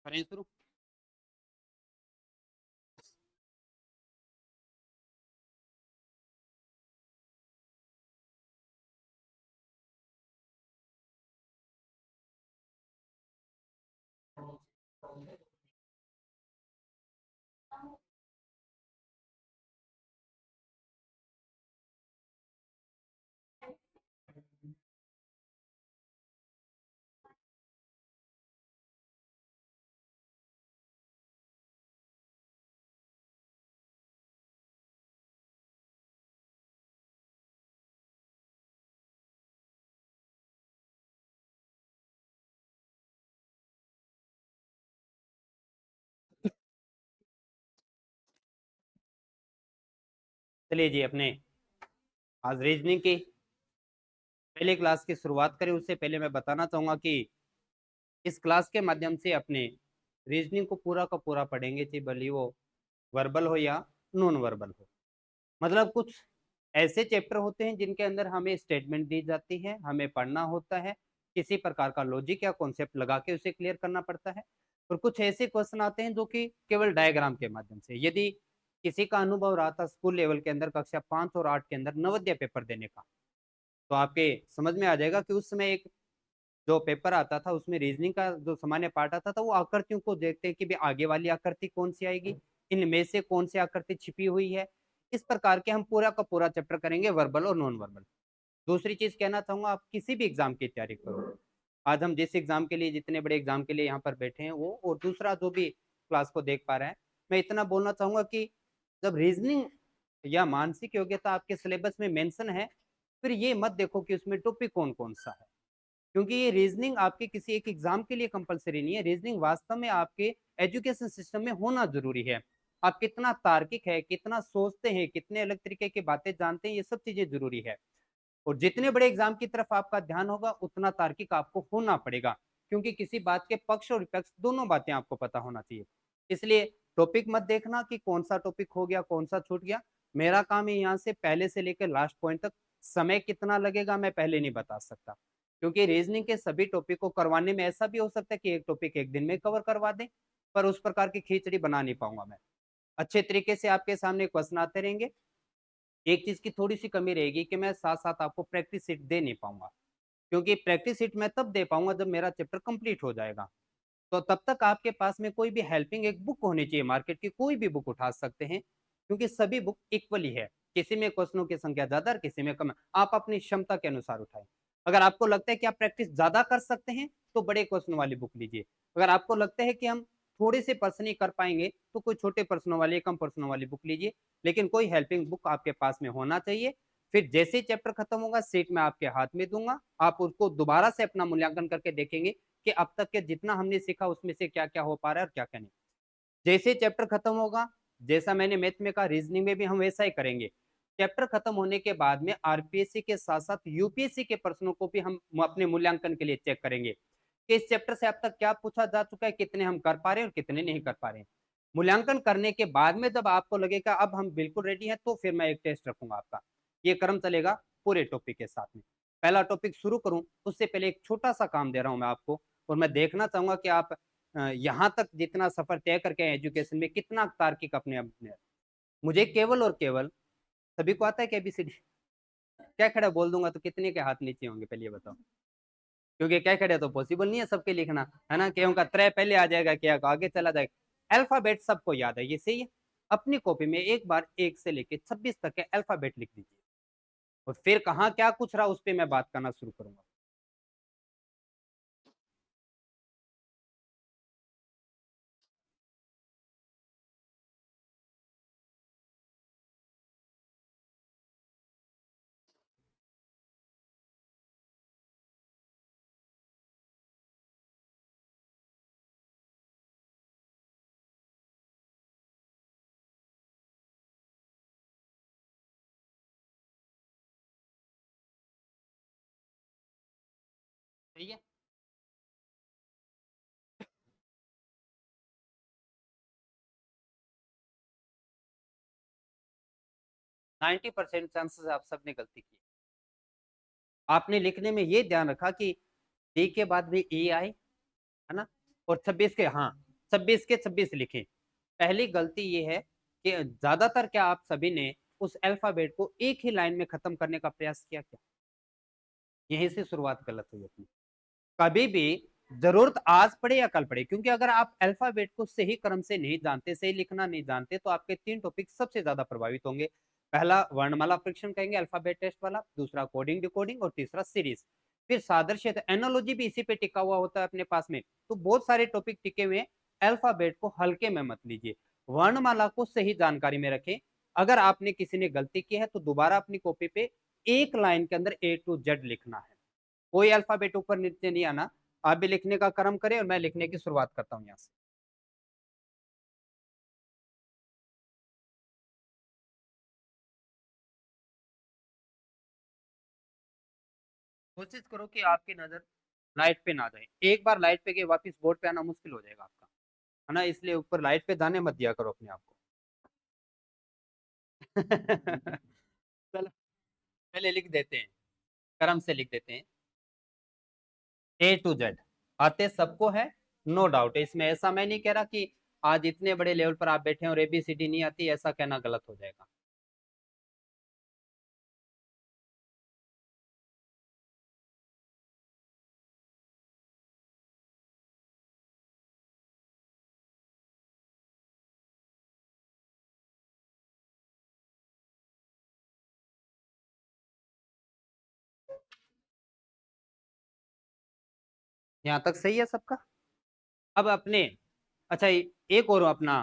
करें शुरू। चलिए जी, अपने आज रीजनिंग की पहली क्लास की शुरुआत करें उससे पहले मैं बताना चाहूंगा कि इस क्लास के माध्यम से अपने रीजनिंग को पूरा का पूरा पढ़ेंगे, चाहे भले वो वर्बल हो या नॉन वर्बल हो। मतलब कुछ ऐसे चैप्टर होते हैं जिनके अंदर हमें स्टेटमेंट दी जाती है, हमें पढ़ना होता है, किसी प्रकार का लॉजिक या कॉन्सेप्ट लगा के उसे क्लियर करना पड़ता है। और कुछ ऐसे क्वेश्चन आते हैं जो कि केवल डायग्राम के माध्यम से, यदि किसी का अनुभव रहा था स्कूल लेवल के अंदर कक्षा 5 और 8 के अंदर नवोदय पेपर देने का, तो आपके समझ में आ जाएगा कि उस समय एक जो पेपर आता था उसमें रीजनिंग का जो सामान्य पार्ट आता था वो आकृतियों को देखते हैं कि भी आगे वाली आकृति कौन सी आएगी, इनमें से कौन सी आकृति छिपी हुई है। इस प्रकार के हम पूरा का पूरा चैप्टर करेंगे, वर्बल और नॉन वर्बल। दूसरी चीज कहना चाहूंगा, आप किसी भी एग्जाम की तैयारी करो, आज हम जिस एग्जाम के लिए, जितने बड़े एग्जाम के लिए यहाँ पर बैठे हैं वो, और दूसरा जो भी क्लास को देख पा रहे हैं, मैं इतना बोलना चाहूंगा कि जब रीजनिंग या मानसिक योग्यता आपके सिलेबस में मेंशन है, फिर ये मत देखो कि उसमें टॉपिक कौन कौन सा है, क्योंकि ये रीजनिंग आपके किसी एक एग्जाम के लिए कंपलसरी नहीं है। रीजनिंग वास्तव में आपके एजुकेशन सिस्टम में होना जरूरी है। आप कितना तार्किक है, कितना सोचते हैं, कितने अलग तरीके की बातें जानते हैं, ये सब चीजें जरूरी है। और जितने बड़े एग्जाम की तरफ आपका ध्यान होगा उतना तार्किक आपको होना पड़ेगा, क्योंकि किसी बात के पक्ष और विपक्ष दोनों बातें आपको पता होना चाहिए। इसलिए टॉपिक मत देखना कि कौन सा टॉपिक हो गया, कौन सा छूट गया। मेरा काम है यहाँ से पहले से लेकर लास्ट पॉइंट तक, समय कितना लगेगा मैं पहले नहीं बता सकता, क्योंकि रीजनिंग के सभी टॉपिक को करवाने में ऐसा भी हो सकता है कि एक टॉपिक एक दिन में कवर करवा दें, पर उस प्रकार की खिचड़ी बना नहीं पाऊंगा मैं। अच्छे तरीके से आपके सामने क्वेश्चन आते रहेंगे। एक चीज की थोड़ी सी कमी रहेगी कि मैं साथ साथ आपको प्रैक्टिस सीट दे नहीं पाऊंगा, क्योंकि प्रैक्टिस सीट मैं तब दे पाऊंगा जब मेरा चैप्टर कंप्लीट हो जाएगा। तो तब तक आपके पास में कोई भी हेल्पिंग एक बुक होनी चाहिए, मार्केट की कोई भी बुक उठा सकते हैं, क्योंकि सभी बुक इक्वली है। किसी में क्वेश्चनों की संख्या ज्यादा और किसी में कम है, आप अपनी क्षमता के अनुसार उठाएं। अगर आपको लगता है कि आप प्रैक्टिस ज्यादा कर सकते हैं तो बड़े क्वेश्चन वाली बुक लीजिए। अगर आपको लगता है कि हम थोड़े से प्रश्न ही कर पाएंगे तो कोई छोटे प्रश्नों वाली, कम प्रश्नों वाली बुक लीजिए, लेकिन कोई हेल्पिंग बुक आपके पास में होना चाहिए। फिर जैसे ही चैप्टर खत्म होगा सीट मैं आपके हाथ में दूंगा, आप उसको दोबारा से अपना मूल्यांकन करके देखेंगे कि अब तक के जितना हमने सीखा उसमें से क्या क्या हो पा रहा है और क्या क्या नहीं। जैसे चैप्टर खत्म होगा, जैसा मैंने मैथ में कहा, रीजनिंग में भी हम वैसा ही करेंगे। चैप्टर खत्म होने के बाद में आरपीएससी के साथ साथ यूपीएससी के प्रश्नों को भी हम अपने मूल्यांकन के लिए चेक करेंगे कि इस चैप्टर से अब तक क्या पूछा जा चुका है, कितने हम कर पा रहे हैं और कितने नहीं कर पा रहे हैं। मूल्यांकन करने के बाद में जब आपको लगेगा अब हम बिल्कुल रेडी हैं, तो फिर मैं एक टेस्ट रखूंगा आपका। ये क्रम चलेगा पूरे टॉपिक के साथ में। पहला टॉपिक शुरू करूं उससे पहले एक छोटा सा काम दे रहा हूं मैं आपको, और मैं देखना चाहूंगा कि आप यहाँ तक जितना सफर तय करके आए एजुकेशन में, कितना तार्किक अपने अपने। मुझे केवल और केवल, सभी को आता है कि एबीसीडी क्या खड़ा बोल दूंगा तो कितने के हाथ नीचे होंगे पहले ये बताओ, क्योंकि क्या खड़े तो पॉसिबल नहीं है सबके लिखना, है ना। क्या का त्रय पहले आ जाएगा, क्या आगे चला जाएगा। अल्फाबेट सबको याद है, ये सही है। अपनी कॉपी में एक बार 1 से लेकर 26 तक के अल्फाबेट लिख दीजिए, और फिर कहाँ क्या कुछ रहा उस पर मैं बात करना शुरू करूंगा। सही है। 90% चांसेस आप सबने गलती की। आपने लिखने में ये ध्यान रखा कि डी के बाद भी ई आए, है ना, और 26 के, हाँ, 26 के 26 लिखें। पहली गलती ये है कि ज्यादातर क्या आप सभी ने उस अल्फाबेट को एक ही लाइन में खत्म करने का प्रयास किया क्या? यहीं से शुरुआत गलत हुई अपनी। कभी भी जरूरत आज पड़े या कल पड़े, क्योंकि अगर आप अल्फाबेट को सही क्रम से नहीं जानते, सही लिखना नहीं जानते, तो आपके 3 टॉपिक सबसे ज्यादा प्रभावित होंगे। पहला वर्णमाला परीक्षण कहेंगे अल्फाबेट टेस्ट वाला, दूसरा कोडिंग डिकोडिंग और तीसरा सीरीज। फिर सादृश्य एनोलॉजी भी इसी पे टिका हुआ होता है अपने पास में। तो बहुत सारे टॉपिक टिके हुए हैं। अल्फाबेट को हल्के में मत लीजिए, वर्णमाला को सही जानकारी में रखें। अगर आपने किसी ने गलती की है तो दोबारा अपनी कॉपी पे एक लाइन के अंदर A to Z लिखना है, कोई अल्फाबेट ऊपर नीचे नहीं आना। आप भी लिखने का क्रम करें और मैं लिखने की शुरुआत करता हूं यहां से। कोशिश करो कि आपकी नजर लाइट पे ना जाए। एक बार लाइट पे गए वापस बोर्ड पे आना मुश्किल हो जाएगा आपका, है ना, इसलिए ऊपर लाइट पे जाने मत दिया करो अपने आप को। चलो पहले लिख देते हैं, क्रम से लिख देते हैं। A to Z आते सबको है, नो डाउट। इसमें ऐसा मैं नहीं कह रहा कि आज इतने बड़े लेवल पर आप बैठे हैं और ABCD नहीं आती, ऐसा कहना गलत हो जाएगा। यहाँ तक सही है सबका? अब अपने, अच्छा एक और अपना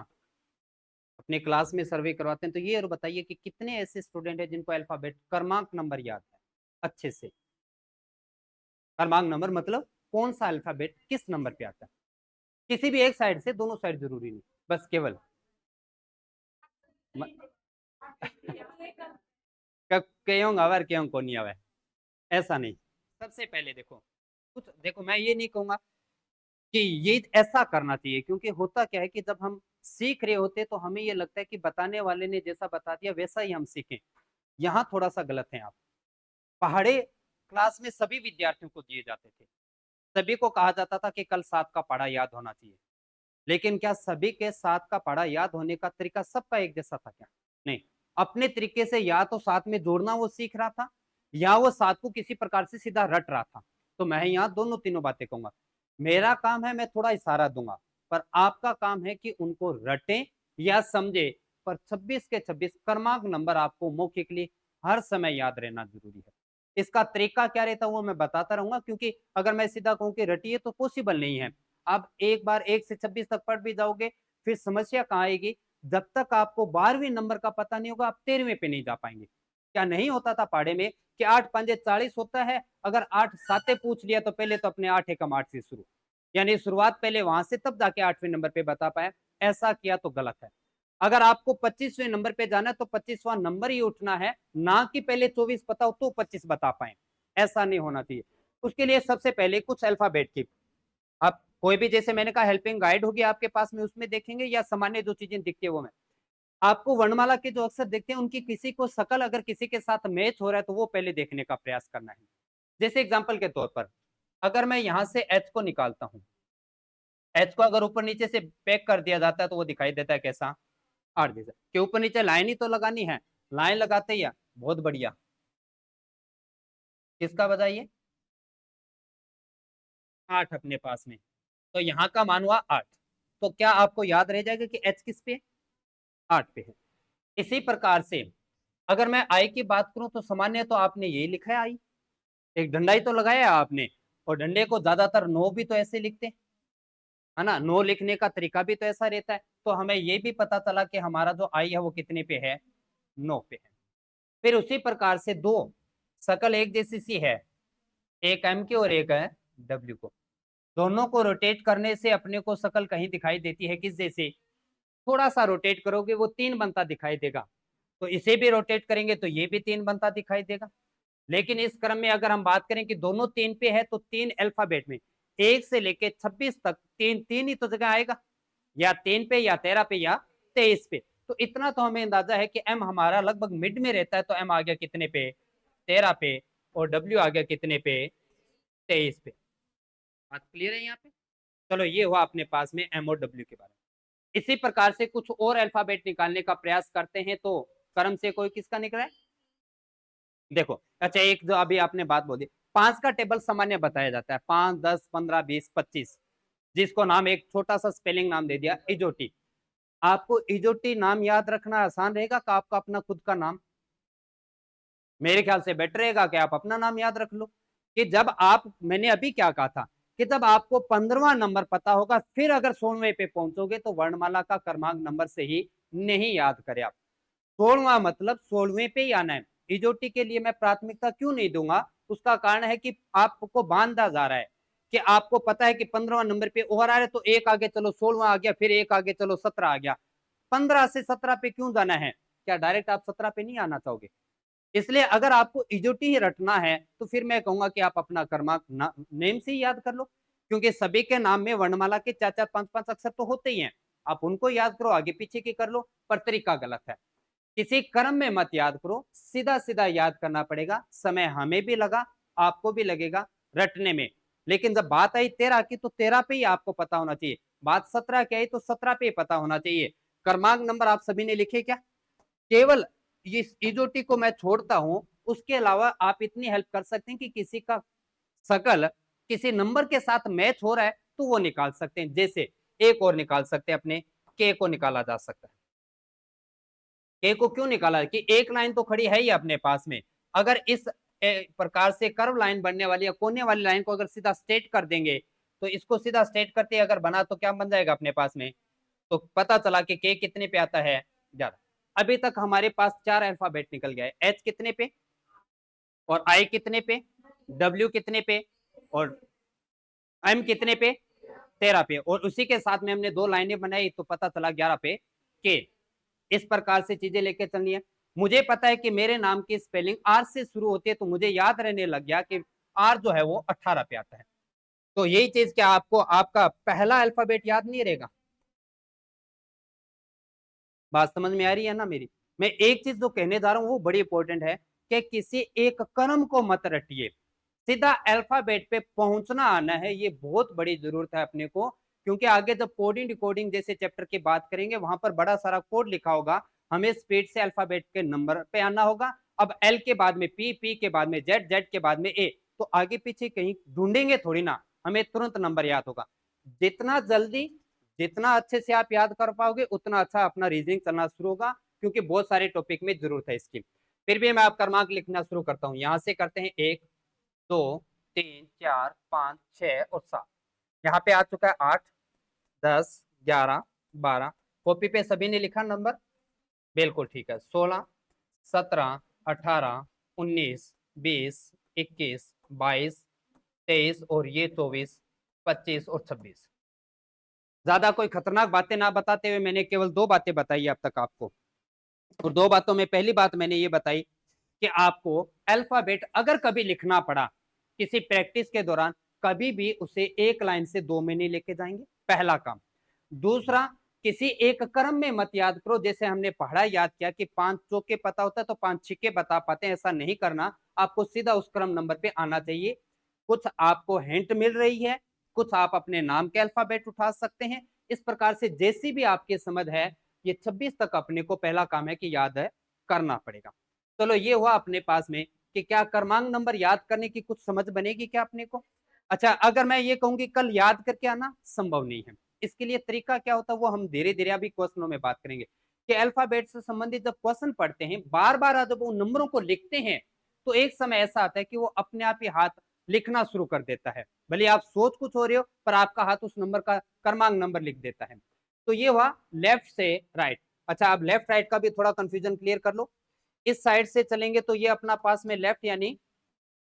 अपने क्लास में सर्वे करवाते हैं, तो ये और बताइए कि कितने ऐसे स्टूडेंट हैं जिनको अल्फाबेट क्रमांक नंबर याद है अच्छे से? क्रमांक नंबर मतलब कौन सा अल्फाबेट किस नंबर पे आता है, किसी भी एक साइड से, दोनों साइड जरूरी नहीं, बस केवल क्यों आवर क्यों को नहीं आवे, ऐसा नहीं। सबसे पहले देखो, कुछ देखो, मैं ये नहीं कहूंगा कि ये ऐसा करना चाहिए, क्योंकि होता क्या है कि जब हम सीख रहे होते तो हमें ये लगता है कि बताने वाले ने जैसा बता दिया वैसा ही हम सीखें। यहाँ थोड़ा सा गलत है आप। पहाड़े क्लास में सभी विद्यार्थियों को दिए जाते थे, सभी को कहा जाता था कि कल 7 का पढ़ा याद होना चाहिए। लेकिन क्या सभी के 7 का पढ़ा याद होने का तरीका सबका एक जैसा था क्या? नहीं। अपने तरीके से या तो साथ में जोड़ना वो सीख रहा था, या वो साथ को किसी प्रकार से सीधा रट रहा था। तो मैं यहाँ दोनों तीनों बातें कहूंगा। मेरा काम है मैं थोड़ा इशारा दूंगा, पर आपका काम है कि उनको रटें या समझे। पर 26 के 26 क्रमांक नंबर आपको मौखिकली हर समय याद रहना जरूरी है। इसका तरीका क्या रहता है वो मैं बताता रहूंगा, क्योंकि अगर मैं सीधा कहूं कि रटिए तो पॉसिबल नहीं है। आप एक बार 1 से 26 तक पढ़ भी जाओगे, फिर समस्या कहाँ आएगी? जब तक आपको 12वीं नंबर का पता नहीं होगा आप 13वें पे नहीं जा पाएंगे। क्या नहीं होता था पहाड़े में कि 8 5 40 होता है, अगर 8 साते पूछ लिया तो पहले तो अपने 8 एकम 8 से शुरू, यानी शुरुआत पहले वहां से तब जाके 8वें नंबर पे बता पाए। ऐसा किया तो गलत है। अगर आपको 25वें नंबर पे जाना है तो 25वां नंबर ही उठना है, ना कि पहले 24 पता हो तो 25 बता पाए। ऐसा नहीं होना चाहिए। उसके लिए सबसे पहले कुछ अल्फाबेट की आप कोई भी, जैसे मैंने कहा हेल्पिंग गाइड होगी आपके पास में, उसमें देखेंगे, या सामान्य जो चीजें दिखती है वो में आपको वर्णमाला के जो अक्षर देखते हैं उनकी किसी को शकल अगर किसी के साथ मैच हो रहा है तो वो पहले देखने का प्रयास करना है। जैसे एग्जाम्पल के तौर पर अगर मैं यहां से एच को निकालता हूं, एच को अगर ऊपर नीचे से पैक कर दिया जाता है तो वो दिखाई देता है कैसा? आठ जैसा। कि ऊपर नीचे लाइन ही तो लगानी है, लाइन लगाते ही बहुत बढ़िया। किसका बताइए? 8 अपने पास में, तो यहाँ का मान हुआ 8। तो क्या आपको याद रह जाएगा कि एच किस पे? 8 पे है। इसी प्रकार से अगर मैं आई की बात करूं तो सामान्य तो आपने यही लिखा है आई, एक डंडा ही तो लगाया है आपने। और डंडे को ज्यादातर नो भी तो ऐसे लिखते हैं, है ना, नो लिखने का तरीका भी तो ऐसा रहता है। तो हमें ये भी पता चला कि हमारा जो आई है वो कितने पे है? 9 पे है। फिर उसी प्रकार से दो शकल एक जैसी सी है, एक एम की और एक है डब्ल्यू को। दोनों को रोटेट करने से अपने को शकल कहीं दिखाई देती है किस जैसे? थोड़ा सा रोटेट करोगे वो 3 बनता दिखाई देगा, तो इसे भी रोटेट करेंगे तो ये भी 3 बनता दिखाई देगा। लेकिन इस क्रम में अगर हम बात करें कि दोनों 3 पे है तो 3 अल्फाबेट में 1 से लेके 26 तक 3 3 ही तो जगह आएगा, या 3 पे या 13 पे या 23 पे। तो इतना तो हमें अंदाजा है कि एम हमारा लगभग मिड में रहता है, तो एम आ गया कितने पे? 13 पे। और डब्ल्यू आ गया कितने पे? 23 पे। बात क्लियर है यहाँ पे? चलो ये हुआ अपने पास में एम और डब्ल्यू के बारे में। इसी प्रकार से कुछ और अल्फाबेट निकालने का प्रयास करते हैं, तो क्रम से कोई किसका निकला है? देखो, अच्छा एक जो अभी आपने बात बोली, 5 का टेबल सामान्य बताया जाता है, 5, 10, 15, 20, 25, जिसको नाम एक छोटा सा स्पेलिंग नाम दे दिया इजोटी। आपको इजोटी नाम याद रखना आसान रहेगा कि आपका अपना खुद का नाम? मेरे ख्याल से बेटर रहेगा कि आप अपना नाम याद रख लो। कि जब आप, मैंने अभी क्या कहा था कि जब आपको 15वां नंबर पता होगा, फिर अगर 16वें पे पहुंचोगे तो वर्णमाला का क्रमांक नंबर से ही नहीं याद करें आप। 16वां मतलब 16वें पे ही आना है। इजोटी के लिए मैं प्राथमिकता क्यों नहीं दूंगा? उसका कारण है कि आपको बांधा जा रहा है कि आपको पता है कि 15वां नंबर पे और आ रहा है, तो एक आगे चलो 16वां आ गया, फिर एक आगे चलो 17 आ गया। 15 से 17 पे क्यों जाना है? क्या डायरेक्ट आप 17 पे नहीं आना चाहोगे? इसलिए अगर आपको इजोटी ही रटना है तो फिर मैं कहूंगा कि आप अपना क्रमांक नेम से ही याद कर लो, क्योंकि सभी के नाम में वर्णमाला के 4-4, 5-5 अक्षर तो होते ही हैं। आप उनको याद करो, आगे पीछे की कर लो, पर तरीका गलत है। किसी क्रम में मत याद करो, सीधा सीधा याद करना पड़ेगा। समय हमें भी लगा, आपको भी लगेगा रटने में, लेकिन जब बात आई 13 की तो 13 पे ही आपको पता होना चाहिए। बात 17 की आई तो 17 पे ही पता होना चाहिए। क्रमांक नंबर आप सभी ने लिखे क्या? केवल इस इजोटी को मैं छोड़ता हूं, उसके अलावा आप इतनी हेल्प कर सकते हैं कि किसी का सकल किसी नंबर के साथ मैच हो रहा है तो वो निकाल सकते हैं। जैसे एक और निकाल सकते हैं, अपने के को निकाला जा सकता है। के को क्यों निकाला? कि एक लाइन तो खड़ी है ही अपने पास में, अगर इस प्रकार से कर्व लाइन बनने वाली या कोने वाली लाइन को अगर सीधा स्ट्रेट कर देंगे, तो इसको सीधा स्ट्रेट करते अगर बना तो क्या बन जाएगा अपने पास में? तो पता चला कि के कितने पे आता है? 11। अभी तक हमारे पास 4 अल्फाबेट निकल गया है। एच कितने पे, और आई कितने पे, डब्ल्यू कितने पे, और एम कितने पे? 13 पे। और उसी के साथ में हमने 2 लाइनें बनाई तो पता चला 11 पे के। इस प्रकार से चीजें लेके चलनी है। मुझे पता है कि मेरे नाम की स्पेलिंग आर से शुरू होती है, तो मुझे याद रहने लग गया कि आर जो है वो 18 पे आता है। तो यही चीज क्या आपको आपका पहला अल्फाबेट याद नहीं रहेगा? बात समझ में आ रही है ना मेरी? मैं एक चीज जो कहने जा रहा हूं वो बड़ी इंपॉर्टेंट है कि किसी एक क्रम को मत रटिए, सीधा अल्फाबेट पे पहुंचना आना है, ये बहुत बड़ी जरूरत है अपने को। क्योंकि आगे जब कोडिंग डिकोडिंग जैसे चैप्टर की बात करेंगे, वहां पर बड़ा सारा कोड लिखा होगा, हमें स्पीड से अल्फाबेट के नंबर पे आना होगा। अब एल के बाद में पी, पी के बाद में जेड, जेड के बाद में ए, तो आगे पीछे कहीं ढूंढेंगे थोड़ी ना, हमें तुरंत नंबर याद होगा। जितना जल्दी, जितना अच्छे से आप याद कर पाओगे, उतना अच्छा अपना रीजनिंग चलना शुरू होगा, क्योंकि बहुत सारे टॉपिक में जरूरत है इसकी। फिर भी मैं आप क्रमांक लिखना शुरू करता हूँ। यहां से करते हैं 1, 2, 3, 4, 5, 6 और 7। यहाँ पे आ चुका है 8, 10, 11, 12। कॉपी पे सभी ने लिखा नंबर? बिल्कुल ठीक है। 16, 17, 18, 19, 20, 21, 22, 23 और ये 24, 25 और 26। ज्यादा कोई खतरनाक बातें ना बताते हुए मैंने केवल 2 बातें बताई अब तक आपको। और 2 बातों में पहली बात मैंने ये बताई कि आपको अल्फाबेट अगर कभी लिखना पड़ा किसी प्रैक्टिस के दौरान, कभी भी उसे एक लाइन से 2 में नहीं लेके जाएंगे, पहला काम। दूसरा, किसी एक क्रम में मत याद करो, जैसे हमने पढ़ा याद किया कि 5 चौके पता होता है तो 5 छिक्के बता पाते हैं, ऐसा नहीं करना। आपको सीधा उस क्रम नंबर पे आना चाहिए। कुछ आपको हिंट मिल रही है, कुछ आप अपने नाम के अल्फाबेट उठा सकते हैं। इस प्रकार से जैसी भी आपकी समझ है, ये 26 तक अपने को पहला काम है कि याद है करना पड़ेगा। चलो ये हुआ अपने पास में कि क्या क्रमांक नंबर याद करने की कुछ समझ बनेगी क्या अपने को? अच्छा, अगर मैं ये कहूंगी कल याद करके आना, संभव नहीं है। इसके लिए तरीका क्या होता है वो हम धीरे धीरे अभी क्वेश्चनों में बात करेंगे। कि अल्फाबेट से संबंधित जब क्वेश्चन पढ़ते हैं, बार बार जब उन नंबरों को लिखते हैं, तो एक समय ऐसा आता है कि वो अपने आप ही हाथ लिखना शुरू कर देता है। भले आप सोच कुछ हो रहे हो, पर आपका हाथ उस नंबर का क्रमांक नंबर लिख देता है। तो ये हुआ लेफ्ट से राइट। अच्छा, अब लेफ्ट राइट का भी थोड़ा कंफ्यूजन क्लियर कर लो। इस साइड से चलेंगे तो ये अपना पास में लेफ्ट यानी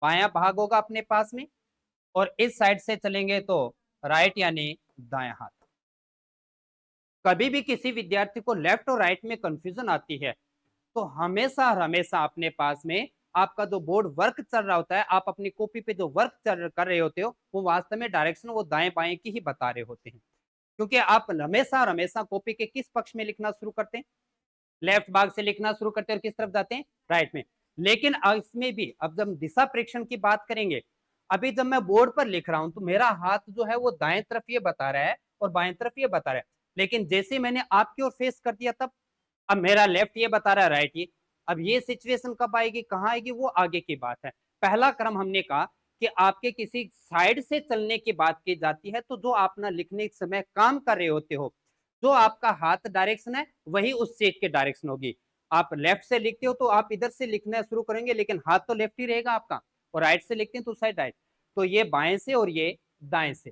बायां भाग होगा अपने पास में, और इस साइड से चलेंगे तो राइट यानी दायां हाथ। कभी भी किसी विद्यार्थी को लेफ्ट और राइट में कंफ्यूजन आती है, तो हमेशा और हमेशा अपने पास में आपका जो बोर्ड वर्क चल रहा होता है, आप अपनी कॉपी पे जो वर्क कर रहे होते हो, वो वास्तव में डायरेक्शन वो दाएं बाएं की ही बता रहे होते हैं। क्योंकि आप हमेशा और हमेशा कॉपी के किस पक्ष में लिखना शुरू करते हैं? लेफ्ट भाग से लिखना शुरू करते हैं, और किस तरफ जाते हैं? राइट में। लेकिन इसमें भी अब जब दिशा प्रेक्षण की बात करेंगे, अभी जब मैं बोर्ड पर लिख रहा हूं तो मेरा हाथ जो है वो दाएं तरफ ये बता रहा है और बाएं तरफ ये बता रहा है, लेकिन जैसे मैंने आपकी ओर फेस कर दिया तब अब मेरा लेफ्ट ये बता रहा है राइट ये। अब ये सिचुएशन कब आएगी, कहाँ आएगी, वो आगे की बात है। पहला क्रम हमने कहा कि आपके किसी साइड से चलने की बात की जाती है, तो जो आप ना लिखने के समय काम कर रहे होते हो, जो आपका हाथ डायरेक्शन है वही उस चीज के डायरेक्शन होगी। आप लेफ्ट से लिखते हो तो आप इधर से लिखना शुरू करेंगे, लेकिन हाथ तो लेफ्ट ही रहेगा आपका, और राइट से लिखते हैं तो साइड राइट, तो ये बाएं से और ये दाएं से।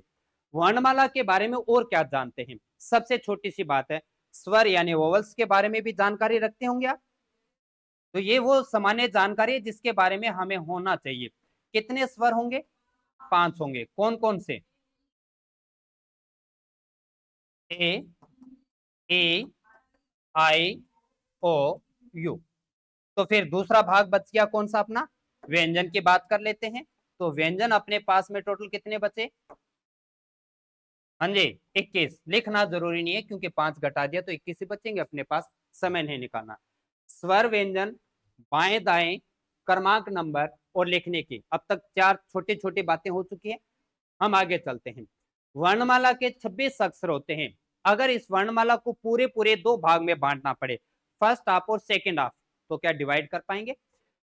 वर्णमाला के बारे में और क्या जानते हैं, सबसे छोटी सी बात है, स्वर यानी वोवल्स के बारे में भी जानकारी रखते होंगे आप। तो ये वो सामान्य जानकारी है जिसके बारे में हमें होना चाहिए। कितने स्वर होंगे, 5 होंगे। कौन कौन से, ए, ए, आई, ओ, यू। तो फिर दूसरा भाग बच गया कौन सा अपना, व्यंजन की बात कर लेते हैं। तो व्यंजन अपने पास में टोटल कितने बचे, हाँ जी 21। लिखना जरूरी नहीं है क्योंकि 5 घटा दिया तो 21 ही बचेंगे अपने पास, समय नहीं निकालना। स्वर व्यंजन, बाएं दाएं, क्रमांक नंबर और लिखने की, अब तक 4 छोटी छोटी बातें हो चुकी हैं। हम आगे चलते हैं। वर्णमाला के 26 अक्षर होते हैं। अगर इस वर्णमाला को पूरे पूरे 2 भाग में बांटना पड़े, फर्स्ट हाफ और सेकेंड हाफ, तो क्या डिवाइड कर पाएंगे,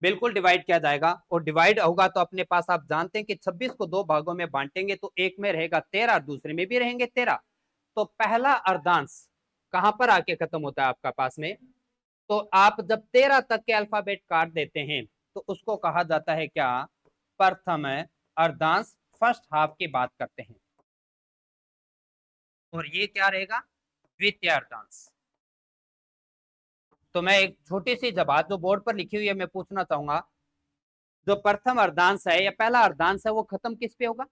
बिल्कुल डिवाइड किया जाएगा। और डिवाइड होगा तो अपने पास आप जानते हैं कि 26 को 2 भागों में बांटेंगे तो एक में रहेगा 13, दूसरे में भी रहेंगे 13। तो पहला अर्धांश कहां पर आके खत्म होता है आपका पास में, तो आप जब 13 तक के अल्फाबेट काट देते हैं तो उसको कहा जाता है क्या, प्रथम अर्धांश, फर्स्ट हाफ की बात करते हैं। और ये क्या रहेगा, द्वितीय अर्धांश। तो मैं एक छोटी सी जबात जो बोर्ड पर लिखी हुई है मैं पूछना चाहूंगा, जो प्रथम अर्धांश है या पहला अर्धांश है वो खत्म किस पे होगा,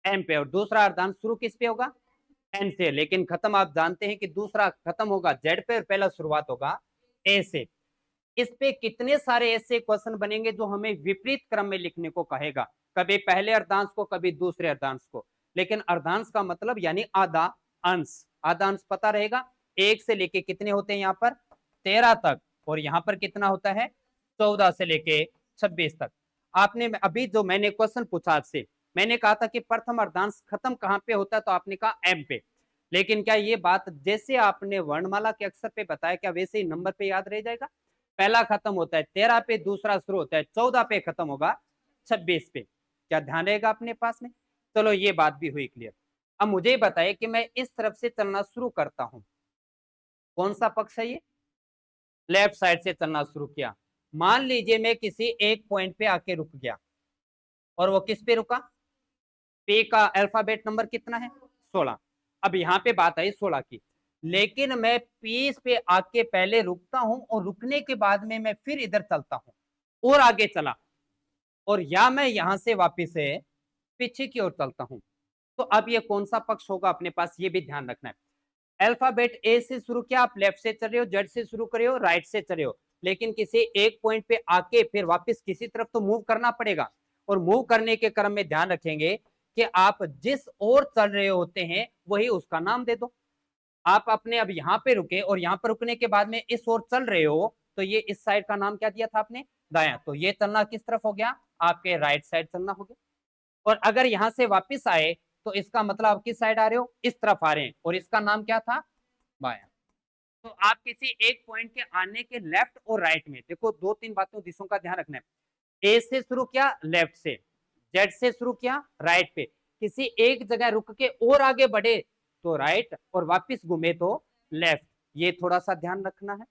एम पे, और दूसरा अर्धांश शुरू किस पे होगा, एन से। लेकिन खत्म आप जानते हैं कि दूसरा खत्म होगा जेड पे और पहला शुरुआत होगा ए से। इस पे कितने सारे ऐसे क्वेश्चन बनेंगे जो हमें विपरीत क्रम में लिखने को कहेगा, कभी पहले अर्धांश को कभी दूसरे अर्धांश को। लेकिन अर्धांश का मतलब यानी आधा अंश, आधा अंश पता रहेगा। 1 से लेके कितने होते हैं यहाँ पर, 13 तक, और यहाँ पर कितना होता है, 14 से लेके 26 तक। आपने अभी जो मैंने क्वेश्चन पूछा आपसे, मैंने कहा था कि प्रथम अर्धांश खत्म कहाँ पे होता है, तो आपने कहा एम पे। लेकिन क्या ये बात जैसे आपने वर्णमाला के अक्षर पे बताया क्या वैसे ही नंबर पे याद रह जाएगा, पहला खत्म होता है 13 पे, दूसरा शुरू होता है 14 पे, खत्म होगा 26 पे। क्या ध्यान रहेगा अपने पास में, चलो ये बात भी हुई क्लियर। अब मुझे बताइए कि मैं इस तरफ से चलना शुरू करता हूं, कौन सा पक्ष है ये, लेफ्ट साइड से चलना शुरू किया। मान लीजिए मैं किसी एक पॉइंट पे आके रुक गया, और वो किस पे रुका, पे का अल्फाबेट नंबर कितना है, 16। अब यहाँ पे बात आई 16 की, लेकिन मैं पीस पे आके पहले रुकता हूं और रुकने के बाद में मैं फिर इधर चलता हूं और आगे चला, और या मैं यहां से वापिस से पीछे की ओर चलता हूं। तो अब ये कौन सा पक्ष होगा अपने पास, ये भी ध्यान रखना है। अल्फाबेट ए से शुरू किया, आप लेफ्ट से चल रहे हो, जेड से शुरू कर रहे हो, राइट से चल रहे हो, लेकिन किसी एक पॉइंट पे आके फिर वापस किसी तरफ तो मूव करना पड़ेगा। और मूव करने के क्रम में ध्यान रखेंगे कि आप जिस ओर चल रहे होते हैं वही उसका नाम दे दो। आप अपने अब यहाँ पे रुके और यहाँ पर रुकने के बाद में इस ओर चल रहे हो, तो ये इस साइड का नाम क्या दिया था आपने, दायां। तो ये चलना किस तरफ हो गया, आपके राइट साइड चलना हो गया। और अगर यहां से वापस आए तो इसका मतलब आप किस साइड आ रहे हो, इस तरफ आ रहे हैं, और इसका नाम क्या था, बायां। तो आप किसी एक पॉइंट के आने के लेफ्ट और राइट में देखो, 2-3 बातों दिशों का ध्यान रखना है। ए से शुरू किया लेफ्ट से, जेड से शुरू किया राइट पे, किसी एक जगह रुक के और आगे बढ़े तो राइट, और वापस घूमे तो लेफ्ट। ये थोड़ा सा ध्यान रखना है।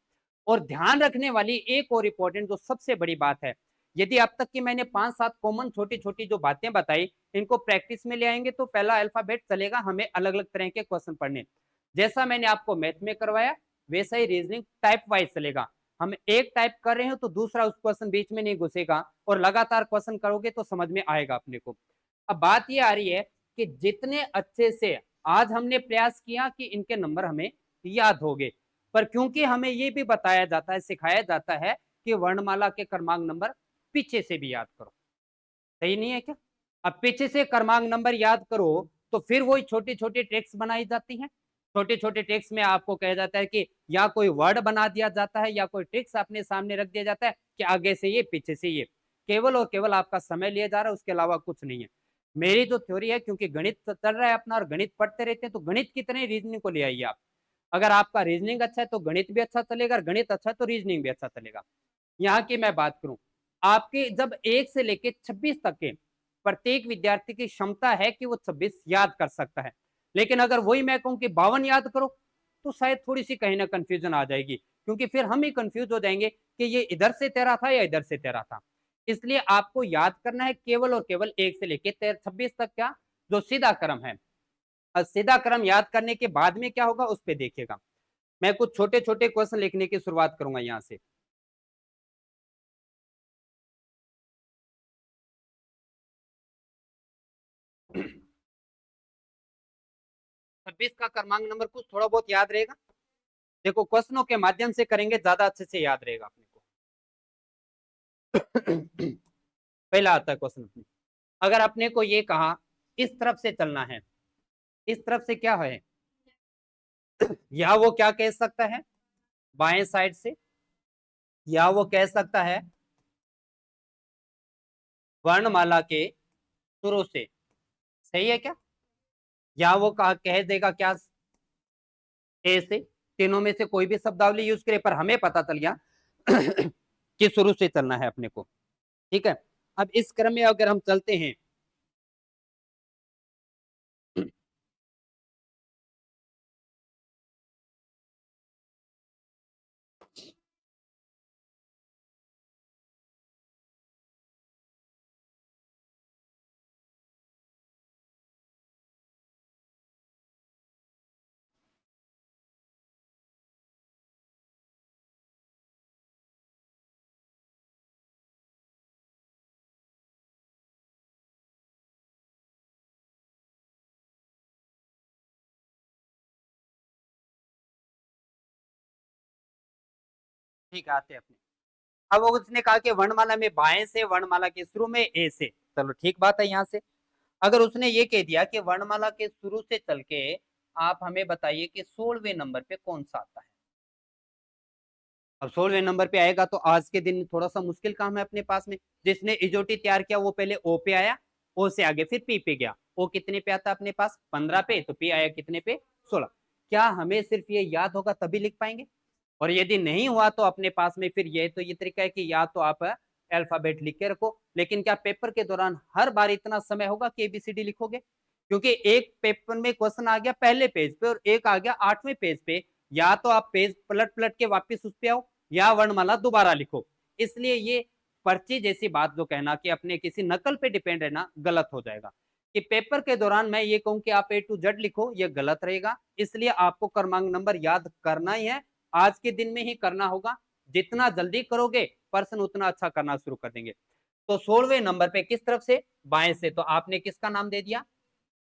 और ध्यान रखने वाली एक और इंपॉर्टेंट जो सबसे बड़ी बात है, यदि अब तक की मैंने 5-7 कॉमन छोटी छोटी जो बातें बताई इनको प्रैक्टिस में ले आएंगे तो पहला अल्फाबेट चलेगा हमें अलग अलग तरह के क्वेश्चन पढ़ने। जैसा मैंने आपको मैथ में करवाया वैसा ही रीजनिंग टाइप वाइज चलेगा। हम एक टाइप कर रहे हो तो दूसरा उस क्वेश्चन बीच में नहीं घुसेगा, और लगातार क्वेश्चन करोगे तो समझ में आएगा अपने को। अब बात ये आ रही है कि जितने अच्छे से आज हमने प्रयास किया कि इनके नंबर हमें याद हो गए, पर क्योंकि हमें ये भी बताया जाता है, सिखाया जाता है कि वर्णमाला के क्रमांक नंबर पीछे से भी याद करो, सही नहीं है क्या। अब पीछे से क्रमांक नंबर याद करो तो फिर वही छोटी छोटी ट्रिक्स बनाई जाती हैं। छोटे छोटे ट्रिक्स में आपको कहा जाता है कि या कोई वर्ड बना दिया जाता है या कोई ट्रिक्स अपने सामने रख दिया जाता है कि आगे से ये पीछे से ये। केवल और केवल आपका समय लिया जा रहा है, उसके अलावा कुछ नहीं है। मेरी जो थ्योरी है, क्योंकि गणित चल रहा है अपना और गणित पढ़ते रहते हैं, तो गणित की तरह रीजनिंग को ले आइए आप। अगर आपका रीजनिंग अच्छा है तो गणित भी अच्छा चलेगा, और गणित अच्छा है तो रीजनिंग भी अच्छा चलेगा। यहाँ की मैं बात करूं, आपके जब 1 से लेके 26 तक के प्रत्येक विद्यार्थी की क्षमता है कि वो 26 याद कर सकता है, लेकिन अगर वही मैं कहूं कि 52 याद करो, तो शायद थोड़ी सी कहीं ना कंफ्यूजन आ जाएगी, क्योंकि फिर हम ही कंफ्यूज हो जाएंगे कि ये इधर से 13 था या इधर से 13 था। इसलिए आपको याद करना है केवल और केवल 1 से लेके 26 तक का जो सीधा क्रम है। सीधा क्रम याद करने के बाद में क्या होगा उस पर देखिएगा। मैं कुछ छोटे छोटे क्वेश्चन लिखने की शुरुआत करूंगा यहां से। 26 का क्रमांक नंबर कुछ थोड़ा बहुत याद रहेगा। देखो क्वेश्चनों के माध्यम से करेंगे, ज्यादा अच्छे से याद रहेगा अपने को। पहला आता है क्वेश्चन अपने, अगर अपने को ये कहा इस तरफ से चलना है, इस तरफ से क्या है, या वो क्या कह सकता है बाएं साइड से, या वो कह सकता है वर्णमाला के शुरू से, सही है क्या, या वो कह देगा क्या ए से, तीनों में से कोई भी शब्दावली यूज करे, पर हमें पता चल गया कि शुरू से चलना है अपने को। ठीक है, अब इस क्रम में अगर हम चलते हैं, ठीक है आते हैं अपने। अब उसने कहा कि वर्णमाला में बाएं से, वर्णमाला के शुरू में ए से, चलो ठीक बात है। यहाँ से अगर उसने ये कह दिया कि वर्णमाला के शुरू से चल के आप हमें बताइए कि 16वें नंबर पे कौन सा आता है। अब 16वें नंबर पे आएगा तो आज के दिन थोड़ा सा मुश्किल काम है अपने पास में। जिसने इजोटी तैयार किया वो पहले ओ पे आया, ओ से आगे फिर पी पे गया। ओ कितने पे आता है अपने पास 15 पे, तो पी आया कितने पे 16। क्या हमें सिर्फ ये याद होगा तभी लिख पाएंगे, और यदि नहीं हुआ तो अपने पास में फिर ये तो ये तरीका है कि या तो आप अल्फाबेट लिख के रखो, लेकिन क्या पेपर के दौरान हर बार इतना समय होगा कि एबीसीडी लिखोगे, क्योंकि एक पेपर में क्वेश्चन आ गया पहले पेज पे और एक आ गया 8वें पेज पे, या तो आप पेज पलट पलट के वापस उस पे आओ या वर्णमाला दोबारा लिखो। इसलिए ये पर्ची जैसी बात जो कहना कि अपने किसी नकल पे डिपेंड रहना गलत हो जाएगा। कि पेपर के दौरान मैं ये कहूं कि आप ए टू जेड लिखो, ये गलत रहेगा। इसलिए आपको क्रमांक नंबर याद करना ही है, आज के दिन में ही करना होगा। जितना जल्दी करोगे पर्सन उतना अच्छा करना शुरू कर देंगे। तो 16वें नंबर पे किस तरफ से, बाएं से, तो आपने किसका नाम दे दिया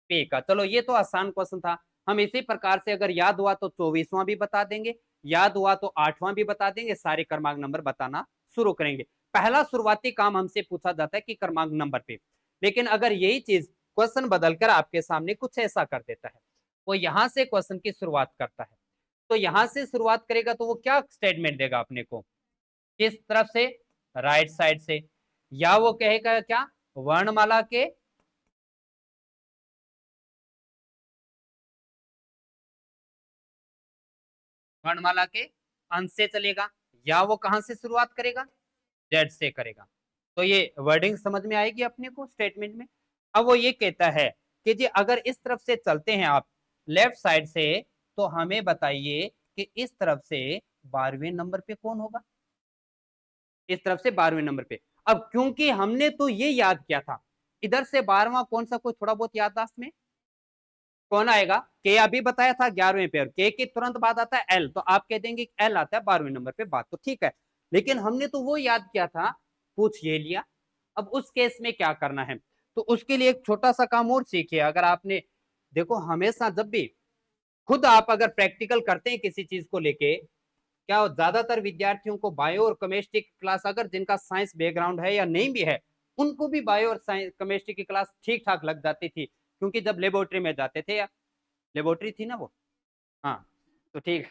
पे का। चलो ये तो आसान क्वेश्चन था। हम इसी प्रकार से अगर याद हुआ तो 24वां भी बता देंगे, याद हुआ तो 8वां भी बता देंगे, सारे क्रमांक नंबर बताना शुरू करेंगे। पहला शुरुआती काम हमसे पूछा जाता है कि क्रमांक नंबर पे, लेकिन अगर यही चीज क्वेश्चन बदलकर आपके सामने कुछ ऐसा कर देता है, वो यहां से क्वेश्चन की शुरुआत करता है, तो यहां से शुरुआत करेगा तो वो क्या स्टेटमेंट देगा अपने को, किस तरफ से, राइट साइड से, या वो कहेगा क्या वर्णमाला के वर्णमाला के अंत से चलेगा, या वो कहां से शुरुआत करेगा जेड से करेगा। तो ये वर्डिंग समझ में आएगी अपने को स्टेटमेंट में। अब वो ये कहता है कि जी अगर इस तरफ से चलते हैं आप लेफ्ट साइड से, तो हमें बताइए कि इस तरफ से 12वें नंबर पे कौन होगा, इस तरफ से 12वें नंबर पे। अब क्योंकि हमने तो ये याद किया था, इधर से 12वां कौन सा, कोई थोड़ा बहुत याददाश्त में कौन आएगा, के अभी बताया था 11वें पे, और के के तुरंत बाद आता है एल, तो आप कह देंगे एल आता है 12वें नंबर पे, बात तो ठीक है। लेकिन हमने तो वो याद किया था, पूछ ये लिया। अब उस केस में क्या करना है, तो उसके लिए एक छोटा सा काम और सीखिए। अगर आपने देखो हमेशा जब भी खुद आप अगर प्रैक्टिकल करते हैं किसी चीज को लेके, क्या ज्यादातर विद्यार्थियों को बायो और केमिस्ट्री की क्लास, अगर जिनका साइंस बैकग्राउंड है या नहीं भी है, उनको भी बायो और साइंस केमिस्ट्री की क्लास ठीक ठाक लग जाती थी, क्योंकि जब लेबोरेटरी में जाते थे, या लेबोरेटरी थी ना वो, हाँ, तो ठीक,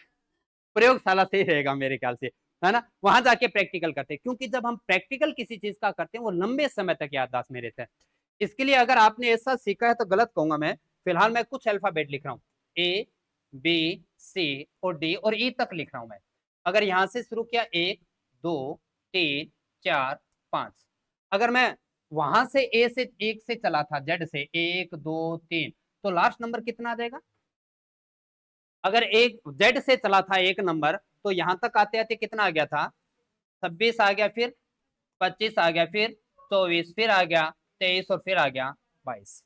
प्रयोगशाला से ही रहेगा मेरे ख्याल से। है ना, वहां जाके प्रैक्टिकल करते हैं, क्योंकि जब हम प्रैक्टिकल किसी चीज का करते हैं वो लंबे समय तक याददाश्त में रहता है। इसके लिए अगर आपने ऐसा सीखा है तो गलत कहूंगा मैं, फिलहाल मैं कुछ अल्फाबेट लिख रहा हूँ, ए बी सी और डी और ई तक लिख रहा हूं मैं। अगर यहां से शुरू किया 1 2 3 4 5, अगर मैं वहां से ए से एक से चला था, जेड से 1 2 3, तो लास्ट नंबर कितना आ जाएगा? अगर एक जेड से चला था एक नंबर, तो यहां तक आते आते कितना आ गया था? 26 आ गया, फिर 25 आ गया, फिर 24, फिर आ गया 23 और फिर आ गया 22।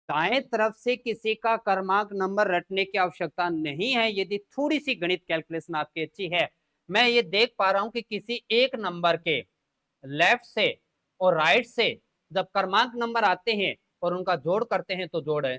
दाएं तरफ से किसी का क्रमांक नंबर रटने की आवश्यकता नहीं है यदि थोड़ी सी गणित कैलकुलेशन आपकी अच्छी है। मैं ये देख पा रहा हूं कि किसी एक नंबर के लेफ्ट से और राइट से जब क्रमांक नंबर आते हैं और उनका जोड़ करते हैं तो जोड़ है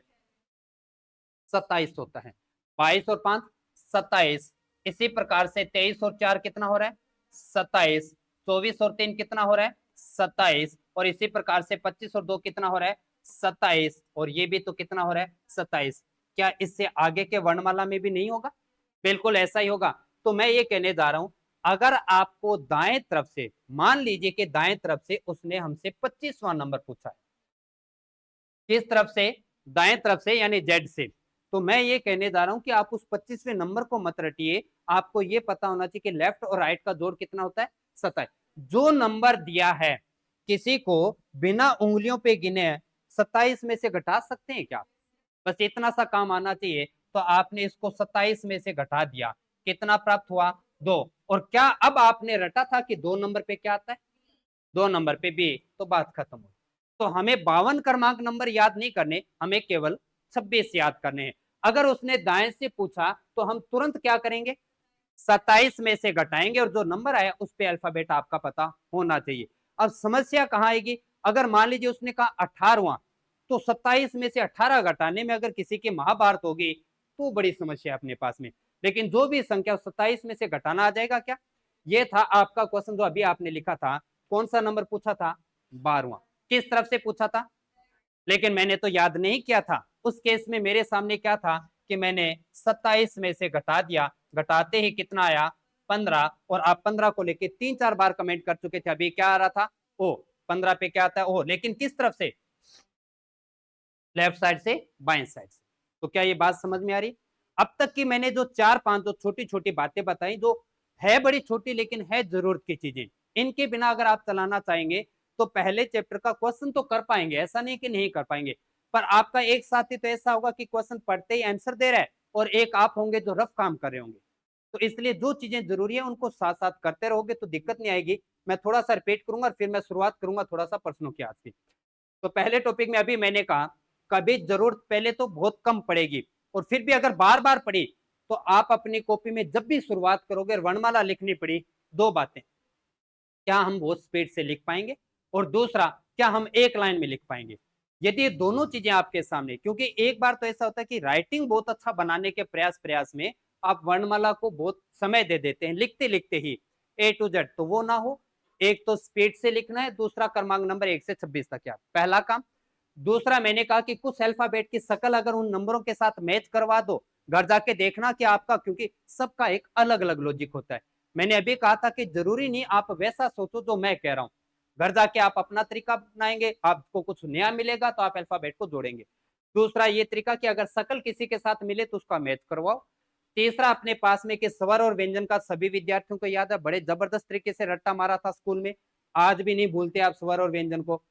27 होता है। 22 और 5 27। इसी प्रकार से 23 और 4 कितना हो रहा है? 27। 24 और 3 कितना हो रहा है? 27। और इसी प्रकार से 25 और 2 कितना हो रहा है? 27। और ये भी तो कितना हो रहा है? 27। क्या इससे आगे के वर्णमाला में भी नहीं होगा? बिल्कुल ऐसा ही होगा। तो मैं ये कहने जा रहा हूं, अगर आपको दाएं तरफ से, मान लीजिए कि दाएं तरफ से उसने हमसे 25वां नंबर पूछा है, किस तरफ से? दाएं तरफ से, यानी जेड से। तो मैं ये कहने जा रहा हूं कि आप उस 25वें नंबर को मत रटिए, आपको ये पता होना चाहिए कि लेफ्ट और राइट का जोड़ कितना होता है? 27। जो नंबर दिया है किसी को बिना उंगलियों पे गिने 27 में से घटा सकते हैं क्या? बस इतना सा काम आना चाहिए। तो आपने इसको 27 में से घटा दिया, कितना प्राप्त हुआ? 2। और क्या अब आपने रटा था कि 2 नंबर पे क्या आता है? 2 नंबर पे बी, तो बात खत्म हुई। तो हमें 52 क्रमांक नंबर याद नहीं करने, हमें केवल 26 याद करने हैं। अगर उसने दाएं से पूछा तो हम तुरंत क्या करेंगे? 27 में से घटाएंगे और जो नंबर आया उस पे अल्फाबेट आपका पता होना चाहिए। अब समस्या कहां आएगी? अगर मान लीजिए उसने कहा 18वां, तो 27 में से 18 घटाने में अगर किसी की महाभारत होगी तो बड़ी समस्या अपने पास में। लेकिन जो भी संख्या 27 में से घटाना आ जाएगा क्या? ये था आपका क्वेश्चन जो अभी आपने लिखा था। कौन सा नंबर पूछा था? 12वां। किस तरफ से पूछा था? लेकिन मैंने तो याद नहीं किया था। उस केस में मेरे सामने क्या था कि मैंने 27 में से घटा दिया, घटाते ही कितना आया? 15। और आप 15 को लेके 3 4 बार कमेंट कर चुके थे, अभी क्या आ रहा था? ओ। 15 पे क्या आता है? ओ। लेकिन किस तरफ से? लेफ्ट साइड से, बाएं साइड से। तो क्या ये बात समझ में आ रही? अब तक की मैंने जो 4 5 जो छोटी छोटी बातें बताई, जो है बड़ी छोटी लेकिन है जरूरत की चीजें, इनके बिना अगर आप चलाना चाहेंगे तो पहले चैप्टर का क्वेश्चन तो कर पाएंगे, ऐसा नहीं कि नहीं कर पाएंगे। पर आपका एक साथी तो ऐसा होगा कि क्वेश्चन पढ़ते ही आंसर दे रहा है, और एक आप होंगे जो रफ काम कर रहे होंगे। तो इसलिए जो चीजें जरूरी है उनको साथ साथ करते रहोगे तो दिक्कत नहीं आएगी। मैं थोड़ा सा रिपीट करूंगा और फिर मैं शुरुआत करूंगा थोड़ा सा प्रश्नों की आज की। तो पहले टॉपिक में अभी मैंने कहा, कभी जरूरत पहले तो बहुत कम पड़ेगी, और फिर भी अगर बार बार पड़ी तो आप अपनी कॉपी में जब भी शुरुआत करोगे वर्णमाला लिखनी पड़ी, दो बातें, क्या हम बहुत स्पीड से लिख पाएंगे, और दूसरा क्या हम एक लाइन में लिख पाएंगे। यदि दोनों चीजें आपके सामने, क्योंकि एक बार तो ऐसा होता है कि राइटिंग बहुत अच्छा बनाने के प्रयास में आप वर्णमाला को बहुत समय दे देते हैं लिखते लिखते ही ए टू जेड, तो वो ना हो। एक तो स्पीड से लिखना है, दूसरा क्रमांक नंबर 1 से 26 तक याद, पहला काम। दूसरा मैंने कहा कि कुछ अल्फाबेट की शकल अगर उन नंबरों के साथ मैच करवा दो, घर जाके देखना कि आपका, क्योंकि सबका एक अलग अलग लॉजिक होता है। मैंने अभी कहा था कि जरूरी नहीं आप वैसा सोचो जो मैं कह रहा हूं, घर जाके आप अपना तरीका अपनाएंगे, आपको कुछ नया मिलेगा तो आप अल्फाबेट को जोड़ेंगे। दूसरा ये तरीका कि अगर शकल किसी के साथ मिले तो उसका मैच करवाओ। तीसरा अपने पास में कि स्वर और व्यंजन का सभी विद्यार्थियों को याद है, बड़े जबरदस्त तरीके से रट्टा मारा था स्कूल में, आज भी नहीं भूलते आप स्वर और व्यंजन को।